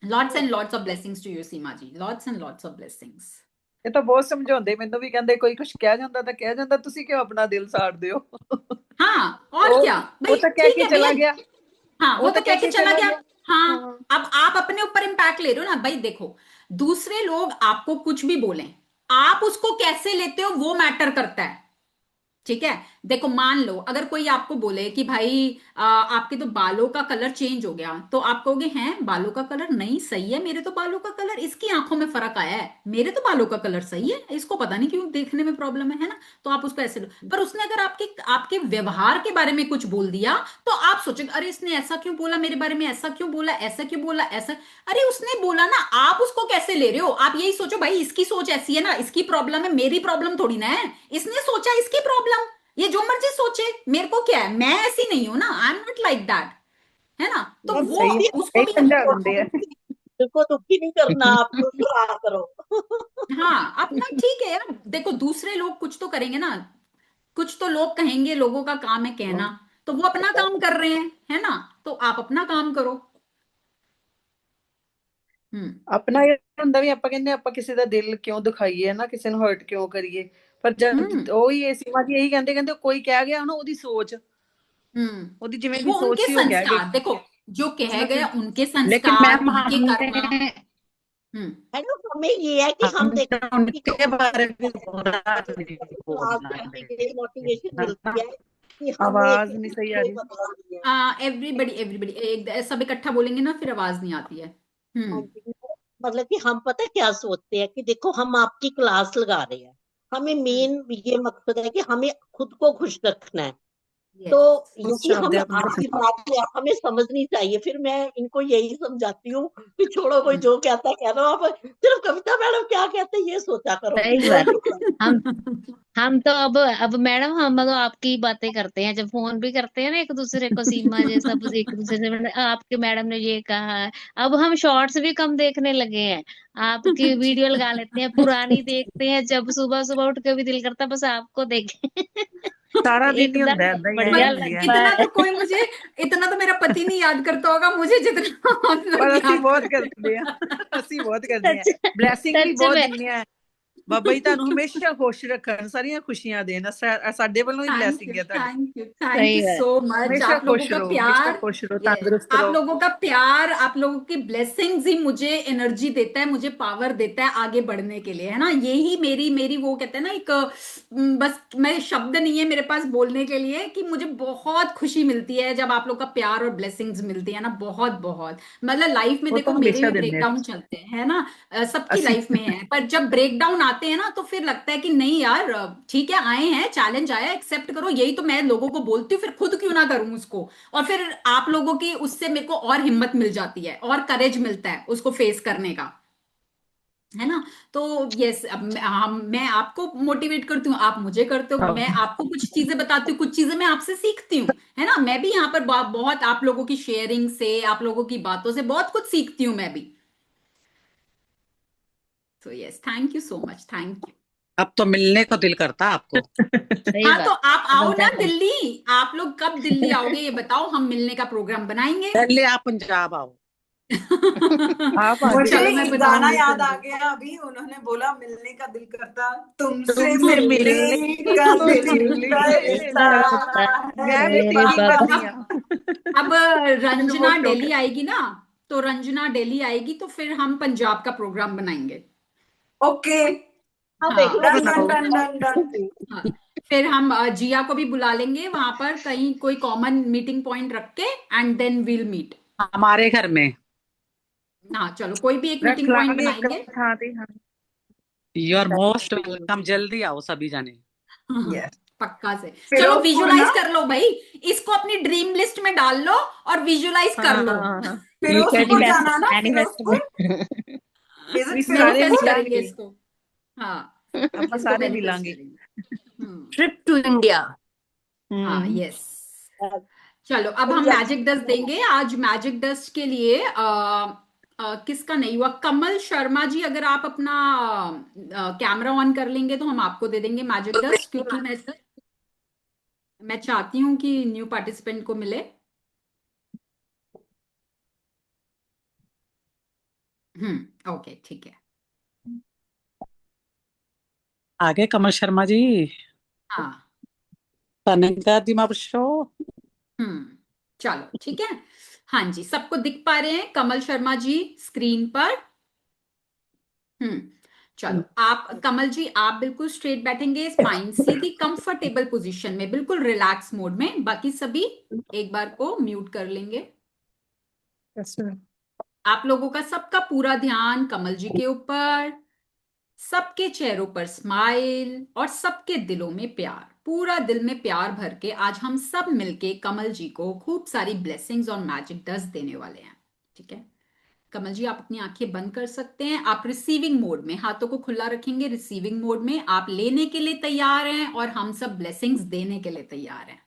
Lots and lots of blessings to you Seema ji, lots and lots of blessings. ਇਹ ਤਾਂ ਬਹੁਤ ਸਮਝਾਉਂਦੇ, ਮੈਨੂੰ ਵੀ ਕਹਿੰਦੇ ਕੋਈ ਕੁਝ ਕਹਿ ਜਾਂਦਾ ਤਾਂ ਕਹਿ ਜਾਂਦਾ, ਤੁਸੀਂ ਕਿਉਂ ਆਪਣਾ ਦਿਲ ਸਾੜਦੇ ਹੋ। हाँ और ਉਹ क्या ਉਹ भाई, ਤਾਂ ਕਹਿ ठीक के है भैया। चला गया। हाँ वो वो तो तो कह कह के के चला चला गया। गया। हाँ, हाँ। अब आप अपने ऊपर इम्पैक्ट ले रहे हो ना भाई। देखो, दूसरे लोग आपको कुछ भी बोलें, आप उसको कैसे लेते हो वो मैटर करता है। ठीक है, देखो मान लो अगर कोई आपको बोले कि भाई आपके तो बालों का कलर चेंज हो गया, तो आप कहोगे हैं बालों का कलर नहीं सही है, मेरे तो बालों का कलर, इसकी आंखों में फर्क आया है, मेरे तो बालों का कलर सही है, इसको पता नहीं क्यों देखने में प्रॉब्लम है ना। तो आप उसको ऐसे लो। पर उसने अगर आपके आपके व्यवहार के बारे में कुछ बोल दिया, तो आप सोचोगे अरे इसने ऐसा क्यों बोला मेरे बारे में, ऐसा क्यों बोला, ऐसा क्यों बोला, ऐसा। अरे उसने बोला ना, आप उसको कैसे ले रहे हो? आप यही सोचो भाई इसकी सोच ऐसी है ना, इसकी प्रॉब्लम है, मेरी प्रॉब्लम थोड़ी ना है। इसने सोचा इसकी प्रॉब्लम, ये जो मर्जी सोचे, मेरे को क्या है, मैं ऐसी नहीं हूं ना, आई एम नॉट लाइक दैट। है ना, तो बस वो सही उसको सही भी। समझा दिंदे आ। दिल को दुखी नहीं करना, आप मुस्कुरा करो। हाँ अपना ठीक है यार, देखो दूसरे लोग कुछ तो करेंगे ना, कुछ तो लोग कहेंगे, लोगों का काम है कहना। तो वो अपना काम कर रहे हैं, है ना, तो आप अपना काम करो। हम्म। ਆਪਣਾ ਇਹ ਹੁੰਦਾ ਵੀ ਆਪਾਂ ਕਹਿੰਦੇ ਆਪਾਂ ਕਿਸੇ ਦਾ ਦਿਲ ਕਿਉਂ ਦੁਖਾਈਏ ਨਾ, ਕਿਸੇ ਨੂੰ ਹਰਟ ਕਿਉਂ ਕਰੀਏ। ਪਰ हम्म। ਜਦ ਉਹੀ ਇਹ ਸੀਮਾ ਜੀ ਇਹੀ ਕਹਿੰਦੇ, ਕਹਿੰਦੇ ਕੋਈ ਕਹਿ ਗਿਆ ਨਾ, ਉਹਦੀ ਸੋਚ, ਉਹਦੀ ਜਿਵੇਂ वो ਦੀ ਸੋਚ उनके ਸੀ ਉਹ ਕਹਿ गई संस्कार, देखो जो कुछ कह ना गया, कुछ। उनके लेकिन संस्कार, मैम उनके कर्म। हमने हम्म। मैडम हमें ये है कि हम हमने देखो कि उनके बारे में बुरा नहीं क्लास बोलना में हमें है ये मोटिवेशन है ना। मिलती है कि हमें आवाज नहीं किसी सही आ को रही। बदलना है। एवरीबडी एवरीबडी सब इकट्ठा बोलेंगे ना, फिर आवाज नहीं आती है। हाँ हम्म। जी। मतलब कि हम पता है क्या सोचते हैं कि देखो हम आपकी क्लास लगा रहे हैं, हमें हम्म। मेन ये मकसद है कि हमें खुद को खुश रखना है। तो यस यही हम आपकी बात है, हमें समझनी चाहिए। फिर मैं इनको यही समझाती हूँ कि छोड़ो, कोई जो कहता है कह लो, आप सिर्फ कविता मैडम क्या कहते हैं ये सोचा करो, सही जो बात। भी कहते हम हैं। हम तो अब मैडम हम तो आपकी बातें करते हैं, जब फोन भी करते हैं ना एक दूसरे को, सीमा जी सब एक दूसरे से आपके मैडम ने ये कहा है। अब हम शॉर्ट्स भी कम देखने लगे हैं, आपकी वीडियो लगा लेते हैं, पुरानी देखते हैं, जब सुबह सुबह उठ के भी दिल करता है बस आपको देखें। सारा दिन ही एकदम होंदा ਏਦਾਂ ਹੀ बढ़िया ਆਈ पर ਹੁੰਦੀ ਹੈ। लगता इतना है। तो कोई मुझे, इतना तो मेरा पति नहीं याद करता होगा मुझे जितना आप लोग ਪਰ ਅਸੀਂ याद ਬਹੁਤ करते ਕਰਦੇ ਆ, ਅਸੀਂ ਬਹੁਤ ਕਰਦੇ ਆ, सच ਬਲੇਸਿੰਗ ਵੀ सच ਬਹੁਤ में। ਦਿੰਦੇ ਆ। ਬਾਬਾ ਜੀ ਤੁਹਾਨੂੰ ਹਮੇਸ਼ਾ ਖੁਸ਼ ਰੱਖਣ, ਸਾਰੀਆਂ ਖੁਸ਼ੀਆਂ ਦੇਣ, ਸਾਡੇ ਵੱਲੋਂ ਹੀ थैंक यू ਬਲੇਸਿੰग ਹੈ ਤੁਹਾਡੀ। थैंक यू थैंक सही यू बात। So much. हमेशा आप लोगों खुश का रहो, हमेशा प्यार, खुश रहो, यस, तंदुरुस्त आप रहो। लोगों का प्यार, आप लोगों की ब्लेसिंग्स ही मुझे एनर्जी देता है, मुझे पावर देता है आगे बढ़ने के लिए, है ना। यही मेरी मेरी वो कहते हैं ना एक बस मैं शब्द नहीं है मेरे पास बोलने के लिए कि मुझे बहुत खुशी मिलती है जब आप लोग का प्यार और ब्लेसिंग्स मिलती है ना, बहुत बहुत। मतलब लाइफ में वो देखो तो मेरे हमेशा भी देंगे ब्रेकडाउन चलते हैं, है ना, सबकी ਅਸੀਂ। लाइफ में है, पर जब ब्रेकडाउन आते हैं ना तो फिर लगता है कि नहीं यार, ठीक है आए हैं, चैलेंज आया, एक्सेप्ट करो। यही तो मैं लोगों को बोलती हूँ, फिर खुद क्यों ना करूं उसको। और फिर आप लोगों की उससे मेरे को और हिम्मत मिल जाती है और करेज मिलता है उसको फेस करने का, है ना। तो यस, अब मैं आपको मोटिवेट करती हूँ, आप मुझे करते हो, मैं आपको कुछ चीजें बताती हूँ, कुछ चीजें मैं आपसे सीखती हूँ, है ना। मैं भी यहाँ पर बहुत आप लोगों की शेयरिंग से, आप लोगों की बातों से बहुत कुछ सीखती हूँ मैं भी। तो yes, thank you so much, thank you. अब तो मिलने को दिल करता आपको। सही हाँ तो बात। आप आओ ना जबरदस्त। दिल्ली, आप लोग कब दिल्ली आओगे ये बताओ, हम मिलने का प्रोग्राम बनाएंगे। पहले आप पंजाब आओ। आप आ मुझे चलो जाइए। मैं एक गाना बताऊंगी याद आ फिर। गया अभी, उन्होंने बोला मिलने का दिल करता, तुमसे तुमसे मिलने मिलने का को दिल दिल करता करता है मैं भी रे है सिंगिंग बाबा। बाबा। करनी है। अब फिर वो रंजना शौक दिल्ली है। आएगी ना, तो रंजना दिल्ली आएगी तो फिर हम पंजाब का प्रोग्राम बनाएंगे। ओके, हाँ देख हाँ लो डन डन बनाओ। Done done done. हाँ, फिर हम जिया को भी बुला लेंगे वहां पर कहीं कोई कॉमन मीटिंग पॉइंट रख के, एंड देन वील मीट। हमारे घर में। हाँ चलो, कोई भी एक रख मीटिंग पॉइंट लांगे एक बनाएंगे। ਥਾਂ ਤੇ ਹਾਂ। यू आर मोस्ट वेलकम, जल्दी आओ सभी जाने। यस, पक्का से। चलो फिरोजपुर विजुलाइज ना, कर लो भाई, इसको अपनी ड्रीम लिस्ट में डाल लो और विजुलाइज कर लो। ਹਾਂ ठीक है फिरोजपुर जी। मैनिफेस्ट जाना ना, मैनिफेस्ट फिरोजपुर। में। इज इट ਇਸ ਸਾਰੇ मैनिफेस्ट फिरोजपुर? करेंगे ਮਿਲਾਂਗੇ, इसको। हाँ, ਆਪਾਂ इसको ਸਾਰੇ मैनिफेस्ट मिलांगे। करेंगे। हम्म। Trip to India. हाँ यस। हाँ, चलो अब हम पंजाब मैजिक डस्ट देंगे आज। मैजिक डस्ट के लिए किसका नहीं हुआ, कमल शर्मा जी, अगर आप अपना कैमरा ऑन कर लेंगे तो हम आपको दे देंगे मैजिक डस्ट, क्योंकि मैं चाहती हूँ कि न्यू पार्टिसिपेंट को मिले। ओके ठीक है। आगे कमल शर्मा जी, हाँ तनिका दिमाग शो। चलो ठीक है। हाँ जी, सबको दिख पा रहे हैं कमल शर्मा जी स्क्रीन पर। हम्म चलो, आप कमल जी आप बिल्कुल स्ट्रेट बैठेंगे, स्पाइन सीधी कंफर्टेबल पोजीशन में, बिल्कुल रिलैक्स मोड में। बाकी सभी एक बार को म्यूट कर लेंगे। आप लोगों का सबका पूरा ध्यान कमल जी के ऊपर, सबके चेहरों पर स्माइल और सबके दिलों में प्यार, पूरा दिल में प्यार भर के आज हम सब मिलके कमल जी को खूब सारी ब्लेसिंग्स और मैजिक डस्ट देने वाले हैं। ठीक है, कमल जी आप अपनी आंखें बंद कर सकते हैं, आप रिसीविंग मोड में हाथों को खुला रखेंगे, रिसीविंग मोड में आप लेने के लिए तैयार हैं और हम सब ब्लेसिंग्स देने के लिए तैयार हैं।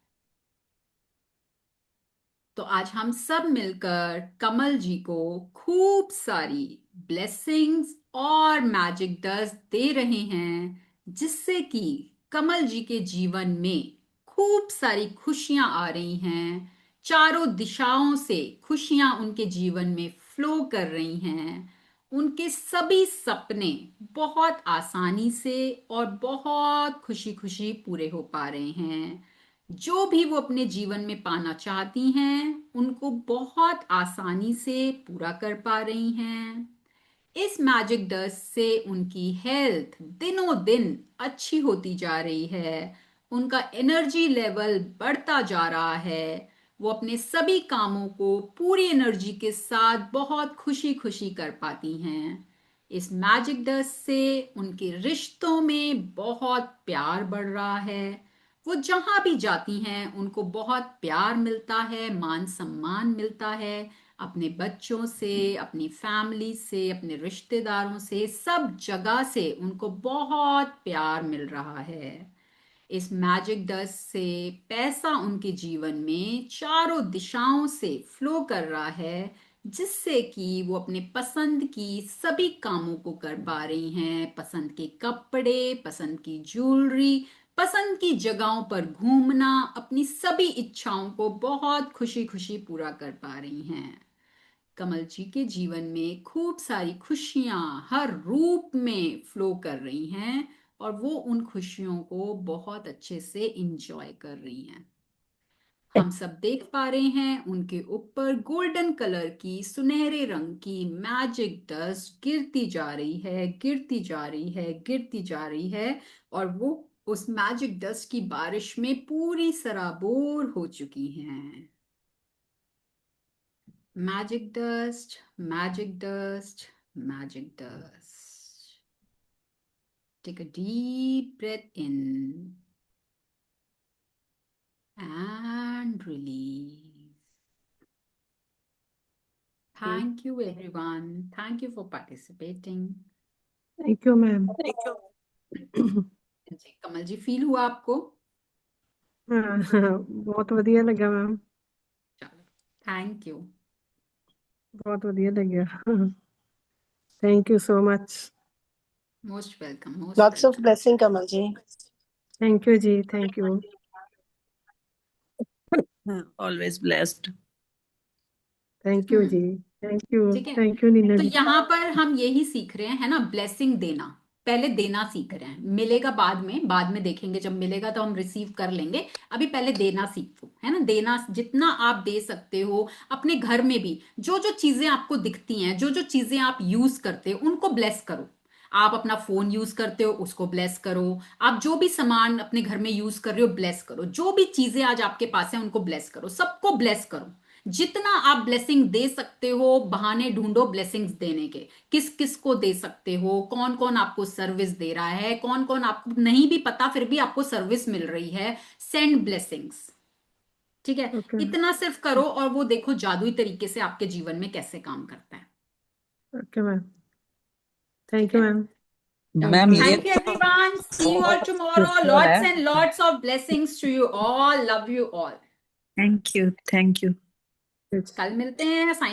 तो आज हम सब मिलकर कमल जी को खूब सारी ब्लेसिंग्स और मैजिक डस्ट दे रहे हैं, जिससे कि कमल जी के जीवन में खूब सारी खुशियां आ रही हैं, चारों दिशाओं से खुशियां उनके जीवन में फ्लो कर रही हैं, उनके सभी सपने बहुत आसानी से और बहुत खुशी खुशी पूरे हो पा रहे हैं। जो भी वो अपने जीवन में पाना चाहती हैं उनको बहुत आसानी से पूरा कर पा रही हैं। इस मैजिक डस्ट से उनकी हेल्थ दिनों दिन अच्छी होती जा रही है, उनका एनर्जी लेवल बढ़ता जा रहा है, वो अपने सभी कामों को पूरी एनर्जी के साथ बहुत खुशी खुशी कर पाती हैं। इस मैजिक डस्ट से उनके रिश्तों में बहुत प्यार बढ़ रहा है, वो जहां भी जाती हैं उनको बहुत प्यार मिलता है, मान सम्मान मिलता है, अपने बच्चों से, अपनी फैमिली से, अपने रिश्तेदारों से, सब जगह से उनको बहुत प्यार मिल रहा है। इस मैजिक डस्ट से पैसा उनके जीवन में चारों दिशाओं से फ्लो कर रहा है, जिससे कि वो अपने पसंद की सभी कामों को कर पा रही हैं। पसंद के कपड़े, पसंद की ज्वेलरी, पसंद की जगहों पर घूमना, अपनी सभी इच्छाओं को बहुत खुशी खुशी पूरा कर पा रही हैं। कमल जी के जीवन में खूब सारी खुशियां हर रूप में फ्लो कर रही हैं और वो उन खुशियों को बहुत अच्छे से इंजॉय कर रही हैं। हम सब देख पा रहे हैं उनके ऊपर गोल्डन कलर की, सुनहरे रंग की मैजिक डस्ट गिरती जा रही है, गिरती जा रही है, गिरती जा रही है, और वो उस मैजिक डस्ट की बारिश में पूरी सराबोर हो चुकी हैं। Magic dust, magic dust, magic dust. Take a deep breath in and release. Thank you, everyone. Thank you for participating. Thank you ma'am. जी, कमल जी, फील हुआ आपको? बहुत ਵਧੀਆ ਲੱਗਾ ਮੈਮ। चलो, थैंक यू। ਬਹੁਤ ਵਧੀਆ ਲੱਗਿਆ। Thank you so much. Most welcome, most Lots of welcome. blessing, Kamal ji. Thank you जी, thank you. Always blessed. Thank you जी, थैंक यू, ठीक है, थैंक यू नीना तो जी। यहाँ पर हम यही सीख रहे हैं, है ना, ब्लेसिंग देना। पहले देना सीख रहे हैं, मिलेगा बाद में देखेंगे, जब मिलेगा तो हम रिसीव कर लेंगे। अभी पहले देना सीखो, है ना। देना, जितना आप दे सकते हो। अपने घर में भी जो जो चीजें आपको दिखती हैं, जो जो चीजें आप यूज करते हो, उनको ब्लेस करो। आप अपना फोन यूज करते हो, उसको ब्लेस करो। आप जो भी सामान अपने घर में यूज कर रहे हो, ब्लेस करो। जो भी चीजें आज आपके पास है, उनको ब्लेस करो, सबको ब्लेस करो। जितना आप ब्लेसिंग दे सकते हो, बहाने ढूंढो ब्लेसिंग्स देने के। किस किस को दे सकते हो, कौन कौन आपको सर्विस दे रहा है, कौन कौन आपको नहीं भी पता फिर भी आपको सर्विस मिल रही है, सेंड ब्लेसिंग्स। ठीक है, ओके इतना सिर्फ करो और वो देखो जादुई तरीके से आपके जीवन में कैसे काम करता है। ओके मैम, थैंक ठीक यू है, मैम। मैम ये thank you everyone, see you all बहुत टुमारो, खुशनुमा लॉट्स है। And lots of blessings to you all, love you all. Thank you, thank you. कल मिलते हैं, साइन